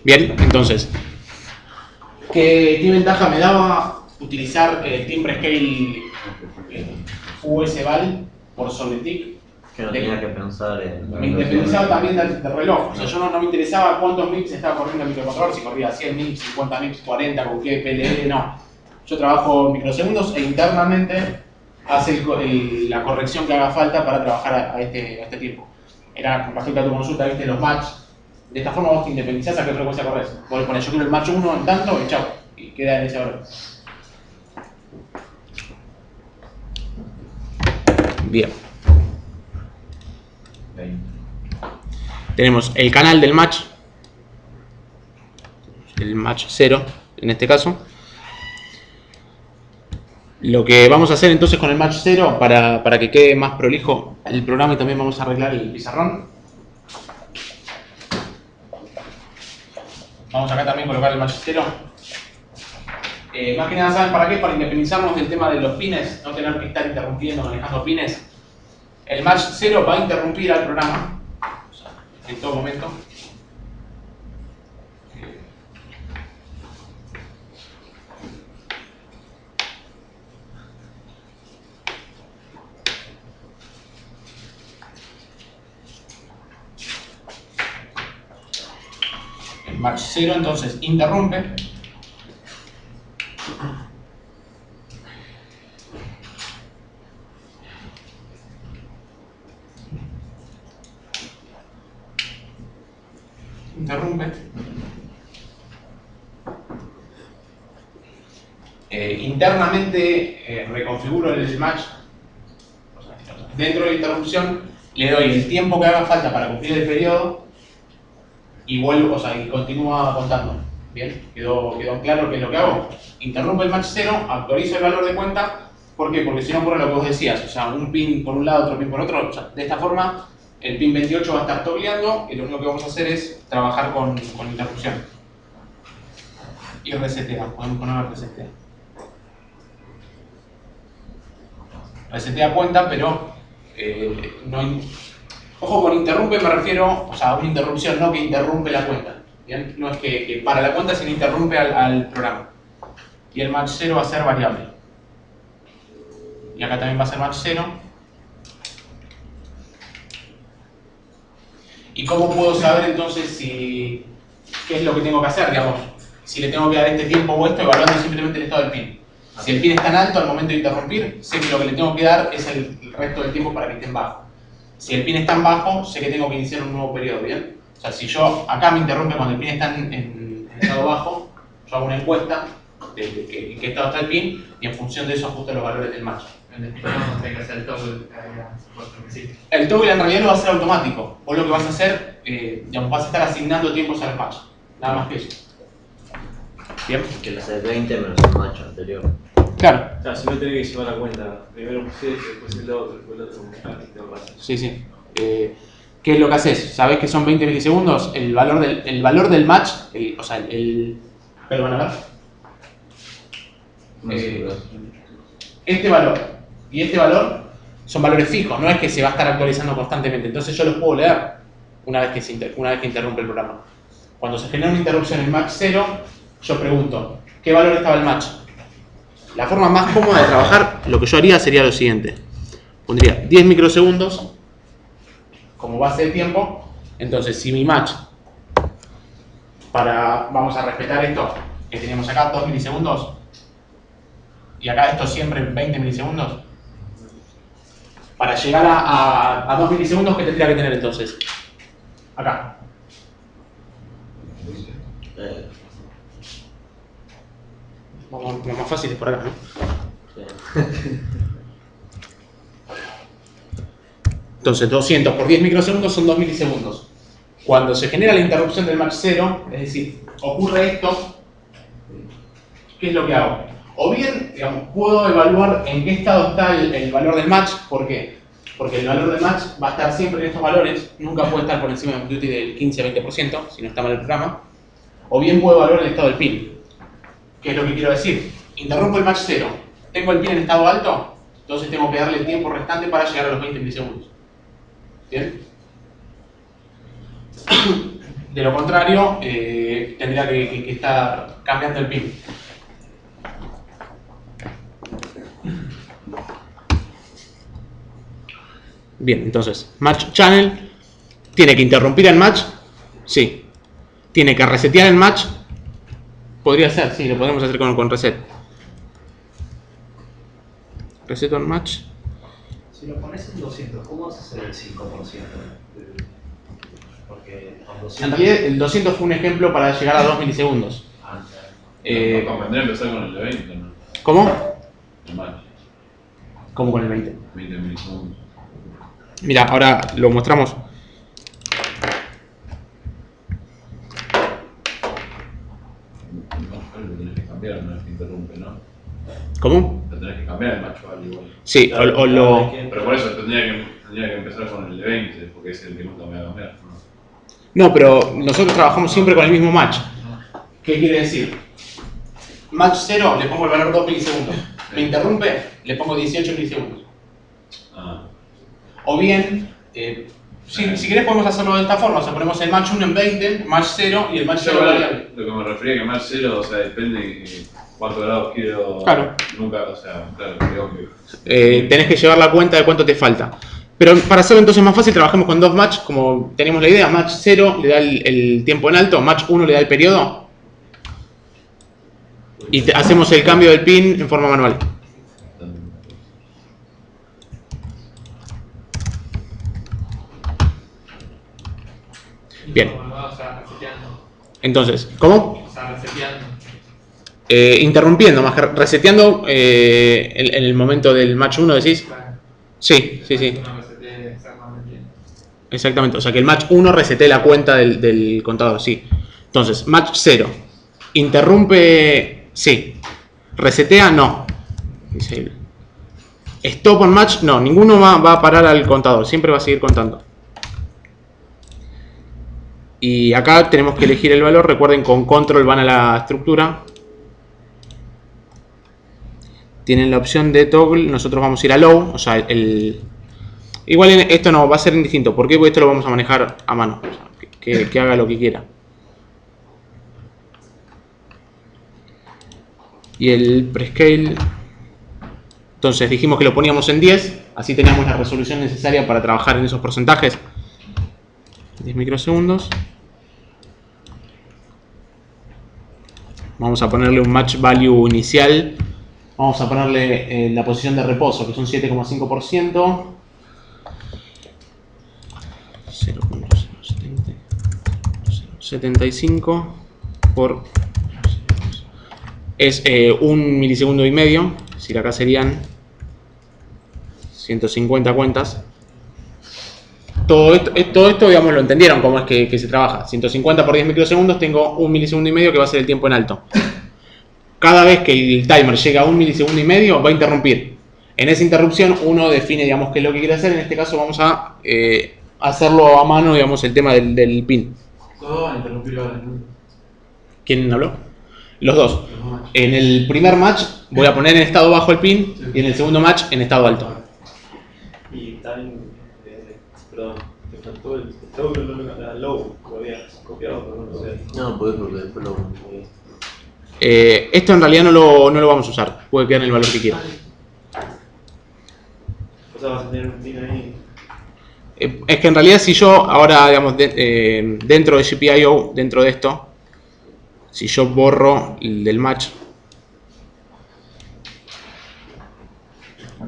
Bien, entonces, ¿qué ventaja me daba utilizar timbre scale USVal por sobre TIC? Que no tenía que pensar en... Me independizaba también del reloj. O sea, yo no me interesaba cuántos MIPS estaba corriendo el microcontrolador, si corría 100 MIPS, 50 MIPS, 40, con qué PLL, no. Yo trabajo en microsegundos e internamente hace la corrección que haga falta para trabajar a este tiempo. Era con respecto a tu consulta, viste, los match. De esta forma vos te independizás a qué frecuencia corres. Vos le pones yo quiero el match 1 en tanto y chao. Y queda en ese orden. Bien. Tenemos el canal del match. El match 0 en este caso. Lo que vamos a hacer entonces con el match 0 para que quede más prolijo el programa y también vamos a arreglar el pizarrón. Vamos acá también a colocar el match 0. Más que nada, ¿saben para qué? Para independizarnos del tema de los pines, no tener que estar interrumpiendo, manejando pines. El match 0 va a interrumpir al programa, o sea, en todo momento. El match 0 entonces interrumpe. Internamente reconfiguro el match. O sea, dentro de la interrupción le doy el tiempo que haga falta para cumplir el periodo y vuelvo, o sea, y continúa contando. Bien, quedó claro qué es lo que hago. Interrumpo el match 0, actualizo el valor de cuenta. ¿Por qué? Porque si no ocurre lo que vos decías, o sea, un pin por un lado, otro pin por otro. O sea, de esta forma, el pin 28 va a estar toggleando y lo único que vamos a hacer es trabajar con interrupción. Y resetea, podemos poner resetea. Resetea cuenta, pero no. Ojo, con interrumpe me refiero, o sea, a una interrupción, no que interrumpe la cuenta. ¿Bien? No es que para la cuenta, sino interrumpe al programa. Y el match 0 va a ser variable. Y acá también va a ser match 0. ¿Y cómo puedo saber entonces qué es lo que tengo que hacer? Digamos, si le tengo que dar este tiempo o esto, evaluando simplemente el estado del pin. Si el pin está en alto al momento de interrumpir, sé que lo que le tengo que dar es el resto del tiempo para que esté en bajo. Si el pin está en bajo, sé que tengo que iniciar un nuevo periodo, ¿bien? O sea, si yo acá me interrumpe cuando el pin está en estado bajo, yo hago una encuesta en qué estado está el pin, y en función de eso ajusta los valores del match. En definitiva vamos a tener que hacer el toggle que había supuesto que sí. El toggle en realidad no va a ser automático. Vos lo que vas a hacer, digamos, vas a estar asignando tiempos al match. Nada más que eso. Bien. Que la de 20 menos el match anterior. Claro. O sea, si no tenés que llevar la cuenta, primero pusiste, después el otro, después el otro, te lo pasas. Sí, sí. ¿Qué es lo que haces? ¿Sabés que son 20 milisegundos? El valor del match, o sea, perdón, a ver. Este valor y este valor son valores fijos, no es que se va a estar actualizando constantemente. Entonces yo los puedo leer una vez que interrumpe el programa. Cuando se genera una interrupción en match 0, yo pregunto, ¿qué valor estaba el match? La forma más cómoda de trabajar, lo que yo haría sería lo siguiente. Pondría 10 microsegundos como base de tiempo. Entonces, si mi match, vamos a respetar esto, que teníamos acá 2 milisegundos, y acá esto siempre 20 milisegundos, para llegar a 2 milisegundos, ¿qué tendría que tener entonces? Acá. Vamos más fáciles por acá, ¿no? Entonces 200 por 10 microsegundos son 2 milisegundos. Cuando se genera la interrupción del match 0, es decir, ocurre esto, ¿qué es lo que hago? O bien, digamos, puedo evaluar en qué estado está el valor del match. ¿Por qué? Porque el valor del match va a estar siempre en estos valores, nunca puede estar por encima de un duty del 15-20%, si no está mal el programa. O bien puedo evaluar el estado del pin. ¿Qué es lo que quiero decir? Interrumpo el match 0, tengo el pin en estado alto, entonces tengo que darle el tiempo restante para llegar a los 20 milisegundos. ¿Bien? De lo contrario, tendría que estar cambiando el pin. Bien, entonces, match channel, ¿tiene que interrumpir el match? Sí. ¿Tiene que resetear el match? Podría ser, sí, lo podemos hacer con reset. Reset on match. Si lo pones en 200, ¿cómo vas a hacer el 5%? Porque con 200... En realidad, el 200 fue un ejemplo para llegar a 2 milisegundos. No convendría empezar con el de 20, ¿no? ¿Cómo? El match. ¿Cómo con el 20? 20 milisegundos. Mira, ahora lo mostramos. Lo tenés que cambiar, no es que interrumpe, ¿no? ¿Cómo? Lo tenés que cambiar el match value igual. Sí, Claro, o lo... Pero por eso tendría que empezar con el de 20, porque es el que nunca me va a cambiar, ¿no? No, pero nosotros trabajamos siempre con el mismo match. ¿Qué quiere decir? Match 0, le pongo el valor 2 milisegundos. Me interrumpe, le pongo 18 milisegundos. Ah. O bien, si querés podemos hacerlo de esta forma. O sea, ponemos el match 1 en 20, match 0 y el match 0 variable. Lo que me refería que match 0, o sea, depende de cuántos grados quiero. Claro. Nunca, o sea, claro, creo que. Tenés que llevar la cuenta de cuánto te falta. Pero para hacerlo entonces más fácil, trabajamos con dos match, como tenemos la idea. Match 0 le da el tiempo en alto, match 1 le da el periodo. Y hacemos el cambio del pin en forma manual. Bien. Entonces, ¿cómo? O sea, reseteando. Interrumpiendo, más que reseteando en el momento del match 1, decís. Sí, sí, sí. Exactamente, o sea que el match 1 resete la cuenta del contador, sí. Entonces, match 0. Interrumpe, sí. Resetea, no. Stop on match, no. Ninguno va a parar al contador, siempre va a seguir contando. Y acá tenemos que elegir el valor. Recuerden, con control van a la estructura. Tienen la opción de toggle. Nosotros vamos a ir a low. O sea, igual esto no va a ser indistinto. ¿Por qué? Porque esto lo vamos a manejar a mano. O sea, que haga lo que quiera. Y el prescale. Entonces dijimos que lo poníamos en 10. Así teníamos la resolución necesaria para trabajar en esos porcentajes. 10 microsegundos. Vamos a ponerle un match value inicial. Vamos a ponerle la posición de reposo, que son 7,5%. 0.075 por es 1 milisegundo y medio, es decir, acá serían 150 cuentas. Todo esto, digamos, lo entendieron cómo es que se trabaja. 150 por 10 microsegundos, tengo 1 milisegundo y medio que va a ser el tiempo en alto. Cada vez que el timer llega a 1 milisegundo y medio, va a interrumpir. En esa interrupción uno define, digamos, qué es lo que quiere hacer. En este caso vamos a hacerlo a mano, digamos, el tema del pin. Todos van a interrumpir ahora. ¿Quién habló? Los dos. En el primer match voy a poner en estado bajo el pin y en el segundo match en estado alto. Y también, perdón, te faltó el estado de la low, lo habías copiado, pero no lo sé. No, podés porque después lo... Esto en realidad no lo vamos a usar. Puede quedar en el valor que quiera. O sea, vas a tener un pin ahí. Es que en realidad si yo ahora, digamos, dentro de GPIO, dentro de esto, si yo borro el del match,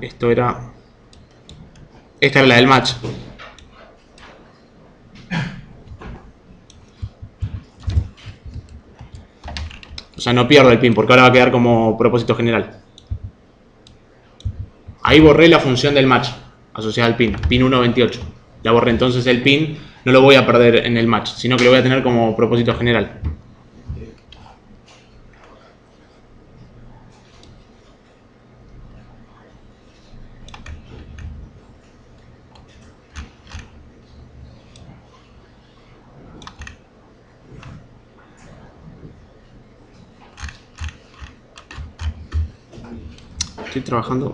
esta era la del match. O sea, no pierdo el pin porque ahora va a quedar como propósito general. Ahí borré la función del match asociada al pin, pin 1.28. La borré, entonces el pin no lo voy a perder en el match, sino que lo voy a tener como propósito general. Estoy trabajando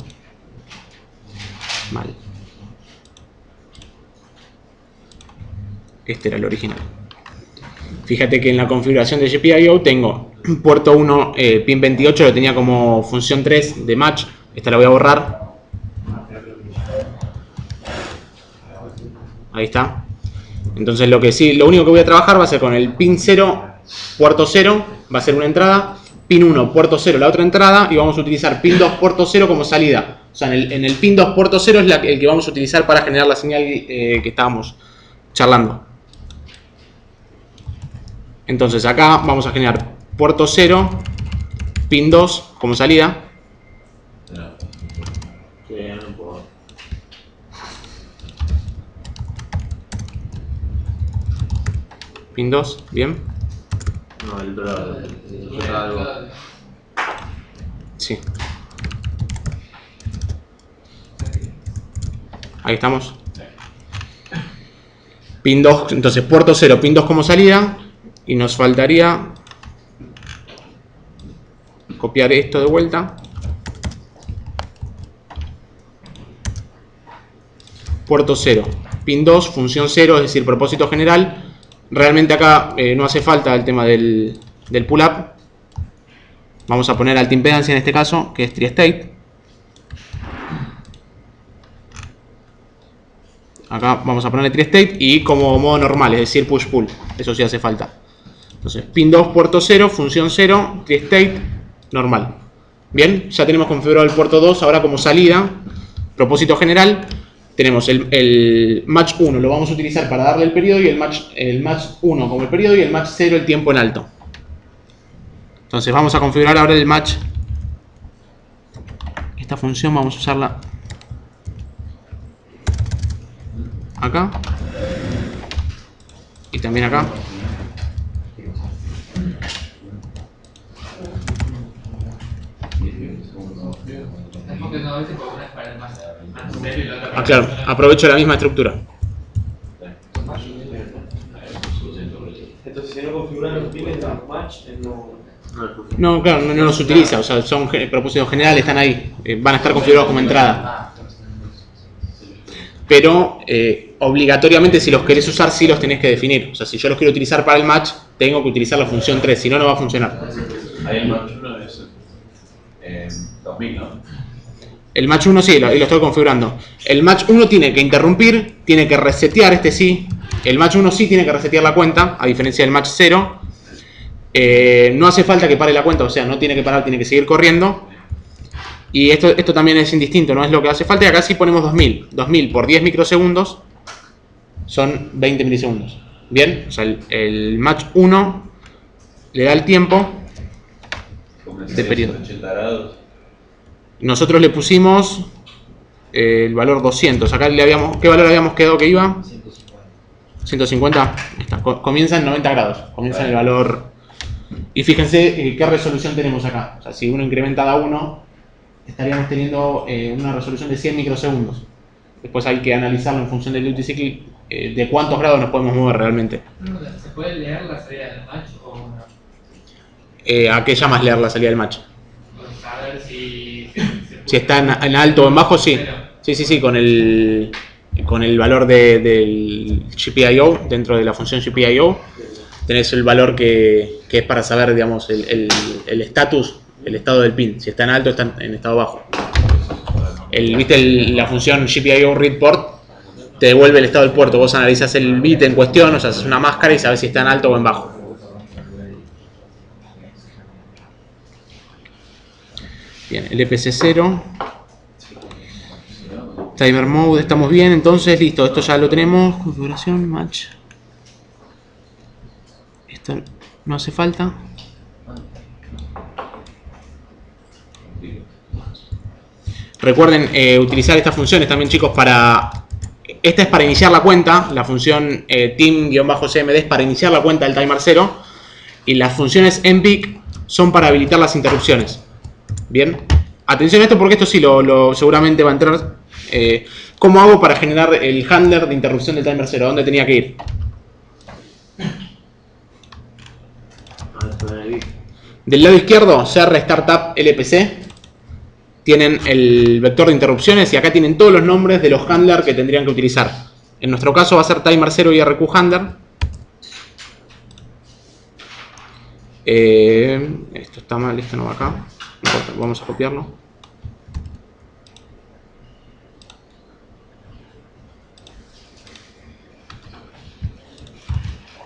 mal. Este era el original. Fíjate que en la configuración de GPIO tengo puerto 1, pin 28, lo tenía como función 3 de match. Esta la voy a borrar. Ahí está. Entonces lo único que voy a trabajar va a ser con el pin 0, puerto 0, va a ser una entrada. Pin 1, puerto 0, la otra entrada, y vamos a utilizar pin 2, puerto 0 como salida. O sea, en el pin 2, puerto 0 es el que vamos a utilizar para generar la señal que estábamos charlando. Entonces acá vamos a generar puerto 0, pin 2 como salida. Pin 2, bien. No, el otro lado. Sí. Ahí estamos. Pin 2, entonces puerto 0, pin 2 como salida. Y nos faltaría copiar esto de vuelta. Puerto 0, pin 2, función 0, es decir, propósito general. Realmente acá no hace falta el tema del pull-up. Vamos a poner alta impedancia en este caso, que es tri-state. Acá vamos a ponerle tri-state y como modo normal, es decir, push-pull. Eso sí hace falta. Entonces, pin 2, puerto 0, función 0, tri-state, normal. Bien, ya tenemos configurado el puerto 2 ahora como salida. Propósito general. Tenemos el match 1, lo vamos a utilizar para darle el periodo, y el match 1 como el periodo y el match 0 el tiempo en alto. Entonces vamos a configurar ahora el match. Esta función vamos a usarla acá y también acá. Ah, claro, aprovecho la misma estructura. Entonces, si no configuran los pines en los match, No, claro, no los utiliza, o sea, son propósitos generales, están ahí, van a estar configurados como entrada. Pero obligatoriamente si los querés usar, sí los tenés que definir. O sea, si yo los quiero utilizar para el match, tengo que utilizar la función 3, si no, no va a funcionar. Ahí el match 1 es 2000, ¿no? El match 1 sí, lo estoy configurando. El match 1 tiene que interrumpir, tiene que resetear, este sí. El match 1 sí tiene que resetear la cuenta, a diferencia del match 0. No hace falta que pare la cuenta, o sea, no tiene que parar, tiene que seguir corriendo. Y esto también es indistinto, no es lo que hace falta. Y acá sí ponemos 2000. 2000 por 10 microsegundos son 20 milisegundos. Bien, o sea, el match 1 le da el tiempo de periodo. 80 grados. Nosotros le pusimos el valor 200. Acá le habíamos, ¿qué valor habíamos quedado que iba? 150. Ahí está. Comienza en 90 grados. Comienza en el valor. Y fíjense qué resolución tenemos acá. O sea, si uno incrementa a 1, estaríamos teniendo una resolución de 100 microsegundos. Después hay que analizarlo en función del duty cycle, de cuántos grados nos podemos mover realmente. ¿Se puede leer la salida del match o no? ¿A qué llamas leer la salida del match? Saber si está en alto o en bajo, sí. Sí, con el valor del GPIO, dentro de la función GPIO, tenés el valor que es para saber, digamos, el estatus, el estado del pin. Si está en alto, está en estado bajo. ¿Viste la función GPIO read port? Te devuelve el estado del puerto. Vos analizas el bit en cuestión, o sea, haces una máscara y sabes si está en alto o en bajo. Bien, el EPC0. Timer mode, estamos bien, entonces listo, esto ya lo tenemos. Configuración, match. Esto no hace falta. Recuerden utilizar estas funciones también, chicos, para... Esta es para iniciar la cuenta, la función team-cmd es para iniciar la cuenta del timer 0. Y las funciones mpic son para habilitar las interrupciones. Bien, atención a esto porque esto sí seguramente va a entrar. ¿Cómo hago para generar el handler de interrupción del timer 0? ¿A dónde tenía que ir? Del lado izquierdo, CR Startup LPC. Tienen el vector de interrupciones y acá tienen todos los nombres de los handlers que tendrían que utilizar. En nuestro caso va a ser timer 0 y RQ handler. Esto está mal, esto no va acá. No importa, vamos a copiarlo.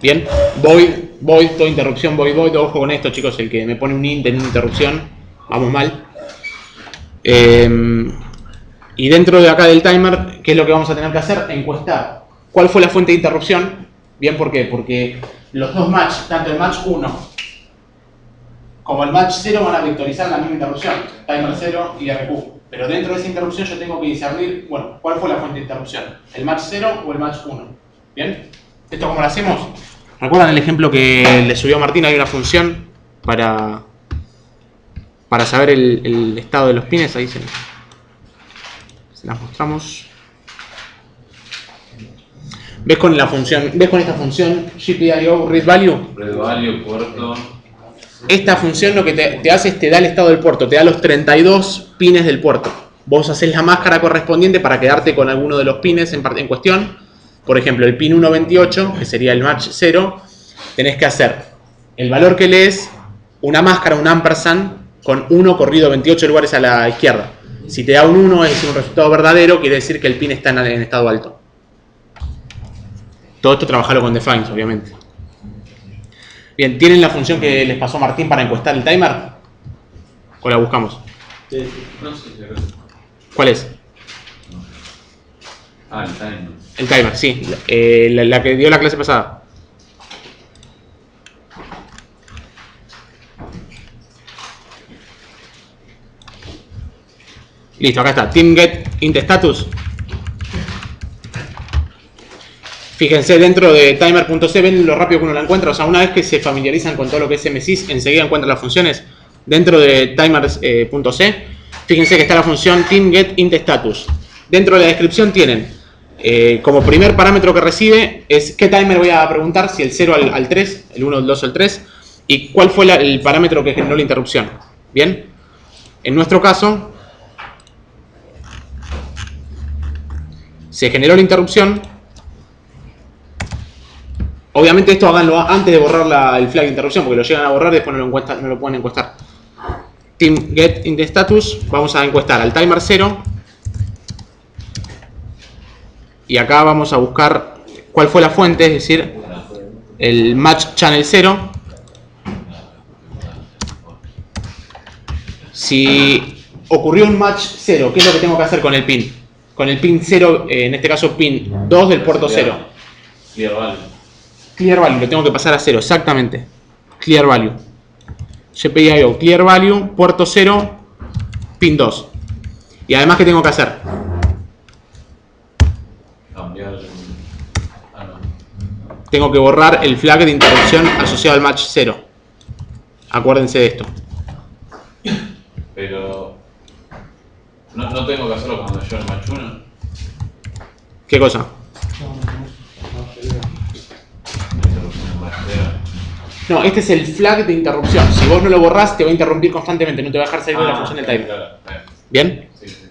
Bien, void, toda interrupción, void, ojo con esto, chicos, el que me pone un int en una interrupción, vamos mal. Y dentro de acá del timer, ¿qué es lo que vamos a tener que hacer? Encuestar cuál fue la fuente de interrupción. Bien, ¿por qué? Porque los dos match, tanto el match 1 como el match 0 van a vectorizar la misma interrupción, timer 0 y RQ. Pero dentro de esa interrupción yo tengo que discernir, bueno, ¿cuál fue la fuente de interrupción? ¿El match 0 o el match 1? ¿Bien? ¿Esto cómo lo hacemos? ¿Recuerdan el ejemplo que le subió Martín? Hay una función para saber el estado de los pines. Ahí se las mostramos. ¿Ves con esta función GPIO read value? Read value, puerto. Esta función lo que te hace es te da el estado del puerto, te da los 32 pines del puerto. Vos haces la máscara correspondiente para quedarte con alguno de los pines en cuestión. Por ejemplo, el pin 128, que sería el match 0, tenés que hacer el valor que lees, una máscara, un ampersand, con 1 corrido 28 lugares a la izquierda. Si te da un 1 es un resultado verdadero, quiere decir que el pin está en estado alto. Todo esto trabajarlo con defines, obviamente. Bien, ¿tienen la función que les pasó Martín para encuestar el timer? ¿O la buscamos? Sí, no sé. ¿Cuál es? Ah, el timer. El timer, sí. La que dio la clase pasada. Listo, acá está. Team get int status. Fíjense, dentro de timer.c ven lo rápido que uno la encuentra. O sea, una vez que se familiarizan con todo lo que es MSys, enseguida encuentran las funciones. Dentro de timer.c, fíjense que está la función team get int status. Dentro de la descripción tienen como primer parámetro que recibe es qué timer voy a preguntar, si el 0 al 3, el 1, el 2 o el 3, y cuál fue el parámetro que generó la interrupción. Bien, en nuestro caso se generó la interrupción. Obviamente esto háganlo antes de borrar el flag de interrupción, porque lo llegan a borrar y después no lo pueden encuestar. Team get int status, vamos a encuestar al timer 0. Y acá vamos a buscar cuál fue la fuente, es decir, el match channel 0. Si ocurrió un match 0, ¿qué es lo que tengo que hacer con el pin? Con el pin 0, en este caso pin 2 del puerto 0. Clear value. Clear value, lo tengo que pasar a 0, exactamente. Clear value. GPIO clear value, puerto 0, pin 2. Y además, ¿qué tengo que hacer? Cambiar. Ah, no. Tengo que borrar el flag de interrupción asociado al match 0. Acuérdense de esto. Pero. No tengo que hacerlo cuando yo el match 1. ¿Qué cosa? No, este es el flag de interrupción. Si vos no lo borrás, te va a interrumpir constantemente. No te va a dejar salir de la función del timer. ¿Bien? Sí, sí.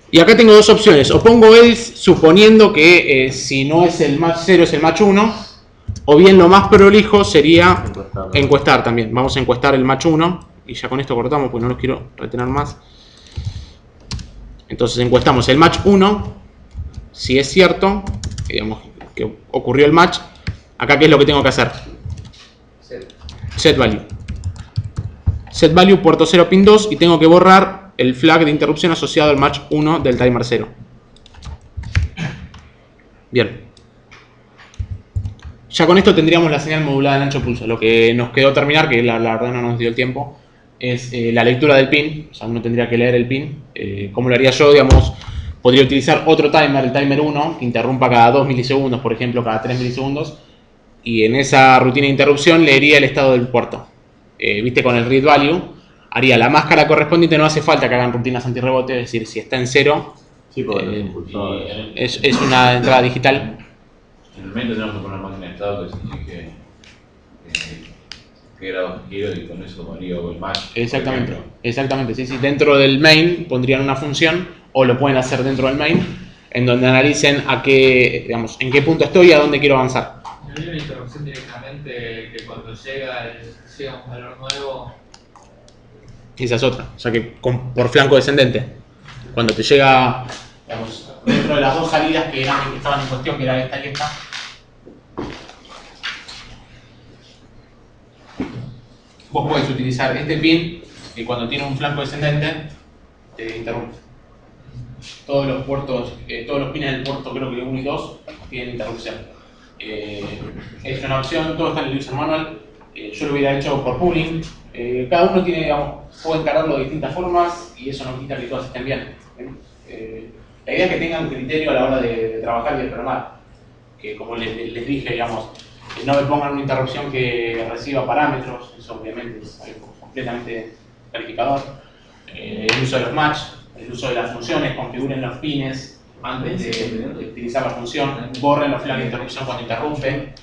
Y acá tengo dos opciones. O pongo else suponiendo que si no es el match 0 es el match 1. O bien lo más prolijo sería encuestar también. Vamos a encuestar el match 1. Y ya con esto cortamos porque no los quiero retener más. Entonces encuestamos el match 1. Si es cierto, digamos que ocurrió el match. Acá, ¿qué es lo que tengo que hacer? Set value. Set value puerto 0 pin 2 y tengo que borrar el flag de interrupción asociado al match 1 del timer 0. Bien. Ya con esto tendríamos la señal modulada en ancho pulso. Lo que nos quedó terminar, que la verdad no nos dio el tiempo, es la lectura del pin. O sea, uno tendría que leer el pin. ¿Cómo lo haría yo? Digamos, podría utilizar otro timer, el timer 1, que interrumpa cada 2 milisegundos, por ejemplo, cada 3 milisegundos. Y en esa rutina de interrupción leería el estado del puerto. Viste, con el read value, haría la máscara correspondiente. No hace falta que hagan rutinas antirrebote, es decir, si está en 0, Sí, es una entrada digital. En el main tenemos que poner máquina de estado que signifique qué grado quiero y con eso tomaría el match. Exactamente, exactamente. Sí, sí. Dentro del main pondrían una función, o lo pueden hacer dentro del main, en donde analicen a qué, digamos, en qué punto estoy y a dónde quiero avanzar. ¿No hay una interrupción directamente que cuando llega un valor nuevo? Esa es otra. O sea que por flanco descendente. Cuando te llega, digamos, dentro de las dos salidas que estaban en cuestión, que era esta y esta, vos podés utilizar este pin y cuando tiene un flanco descendente te interrumpe. Todos los puertos, todos los pines del puerto, creo que 1 y 2, tienen interrupción. Es una opción, todo está en el user manual. Yo lo hubiera hecho por pooling. Cada uno tiene, digamos, puede encararlo de distintas formas y eso no quita que todas estén bien. La idea es que tengan criterio a la hora de trabajar y de programar. Que como les dije, digamos, no me pongan una interrupción que reciba parámetros, eso obviamente es algo completamente calificador. El uso de los match, el uso de las funciones, configuren los pines antes de utilizar la función, borren los flags de interrupción cuando interrumpen.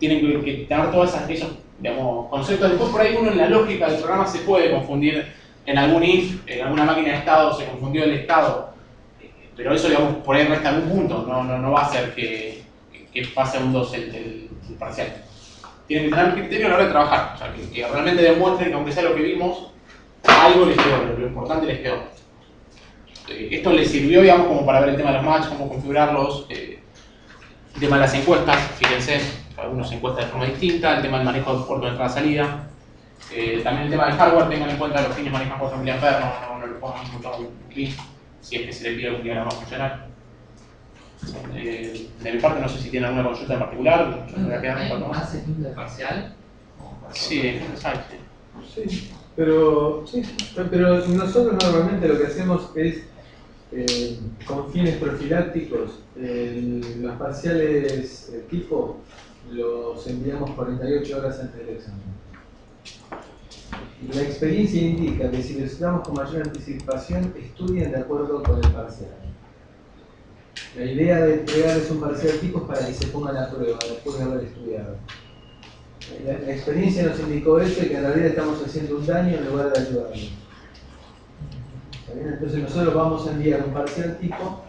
Tienen que tener todos esos, digamos, conceptos. Después por ahí uno en la lógica del programa se puede confundir en algún if, en alguna máquina de estado se confundió el estado, pero eso, digamos, por ahí resta algún punto, no va a hacer que pase a un 2 el parcial. Tienen que tener criterio a la hora de trabajar, o sea, que realmente demuestren que aunque sea lo que vimos, algo les quedó, lo importante les quedó. Esto les sirvió, digamos, como para ver el tema de los match, cómo configurarlos, el tema de las encuestas, fíjense, cada uno se encuesta de forma distinta, el tema del manejo de puerto de entrada-salida, también el tema del hardware, tengan en cuenta que los pines manejan 4 mA, no le pongan mucho clic, si es que se le pide algún diagrama funcional. De mi parte, no sé si tienen alguna consulta en particular. Yo me voy a quedar un rato más. ¿Hace punto de parcial? Sí, exacto. Sí, pero nosotros normalmente lo que hacemos es, con fines profilácticos, los parciales tipo los enviamos 48 horas antes del examen. La experiencia indica que si los damos con mayor anticipación, estudian de acuerdo con el parcial. La idea de entregarles un parcial tipo es para que se pongan a prueba después de haber estudiado. La experiencia nos indicó eso y que en realidad estamos haciendo un daño en lugar de ayudarlos. Entonces nosotros vamos a enviar un parcial tipo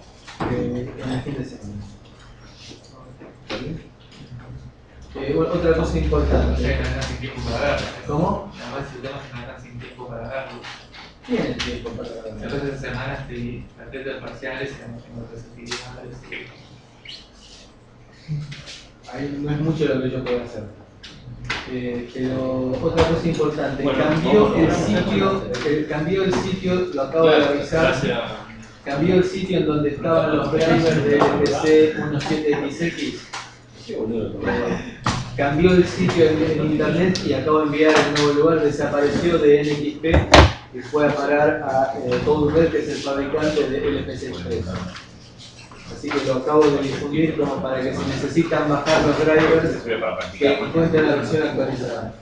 en el fin de semana. Otra cosa importante. ¿Cómo? Además, el tema es que no están sin tiempo para verlo. Tiene tiempo para verlo. Entonces, esta semana estoy atento de parciales y tengo otras actividades. Ahí no es mucho lo que yo puedo hacer. Pero otra cosa importante, Bueno, cambió el sitio, lo acabo de revisar. Cambió el sitio en donde estaban los drivers de LPC 17XX. cambió el sitio en internet y acabo de enviar el nuevo lugar, desapareció de NXP y fue a parar a CodeRed, que es el fabricante de LPC Express. Así que lo acabo de difundir como para que si necesitan bajar los drivers, que encuentren la versión actualizada.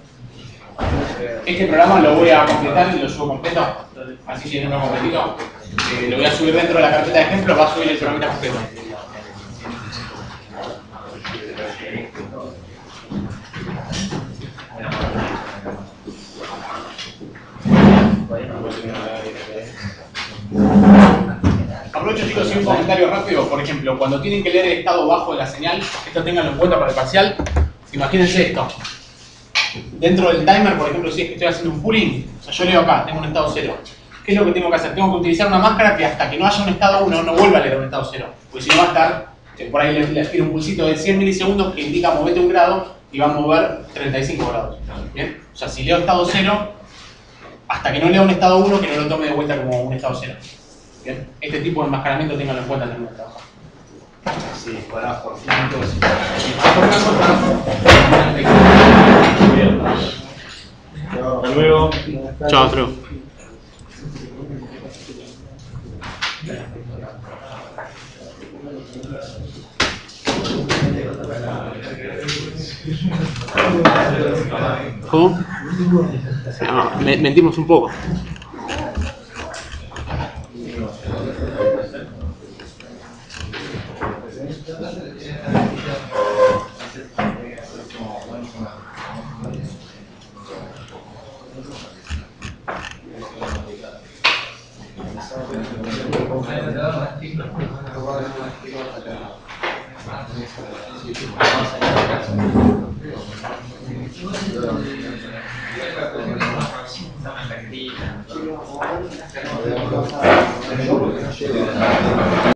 Este programa lo voy a completar y lo subo completo, así tiene uno completito. Lo voy a subir dentro de la carpeta de ejemplos, va a subir el programa completo. Aprovecho, chicos, y un comentario rápido. Por ejemplo, cuando tienen que leer el estado bajo de la señal, esto tenganlo en cuenta para el parcial. Imagínense esto. Dentro del timer, por ejemplo, si es que estoy haciendo un pooling, o sea, yo leo acá, tengo un estado 0. ¿Qué es lo que tengo que hacer? Tengo que utilizar una máscara que hasta que no haya un estado 1 no vuelva a leer un estado 0. Porque si no va a estar, por ahí le tiro un pulsito de 100 milisegundos que indica movete un grado y va a mover 35 grados. ¿Bien? O sea, si leo estado 0, hasta que no lea un estado 1, que no lo tome de vuelta como un estado 0. ¿Bien? Este tipo de enmascaramiento tenganlo en cuenta también. Si disparás por flancos. Hasta luego. Chao, hasta luego. ¿Cómo? No, mentimos un poco.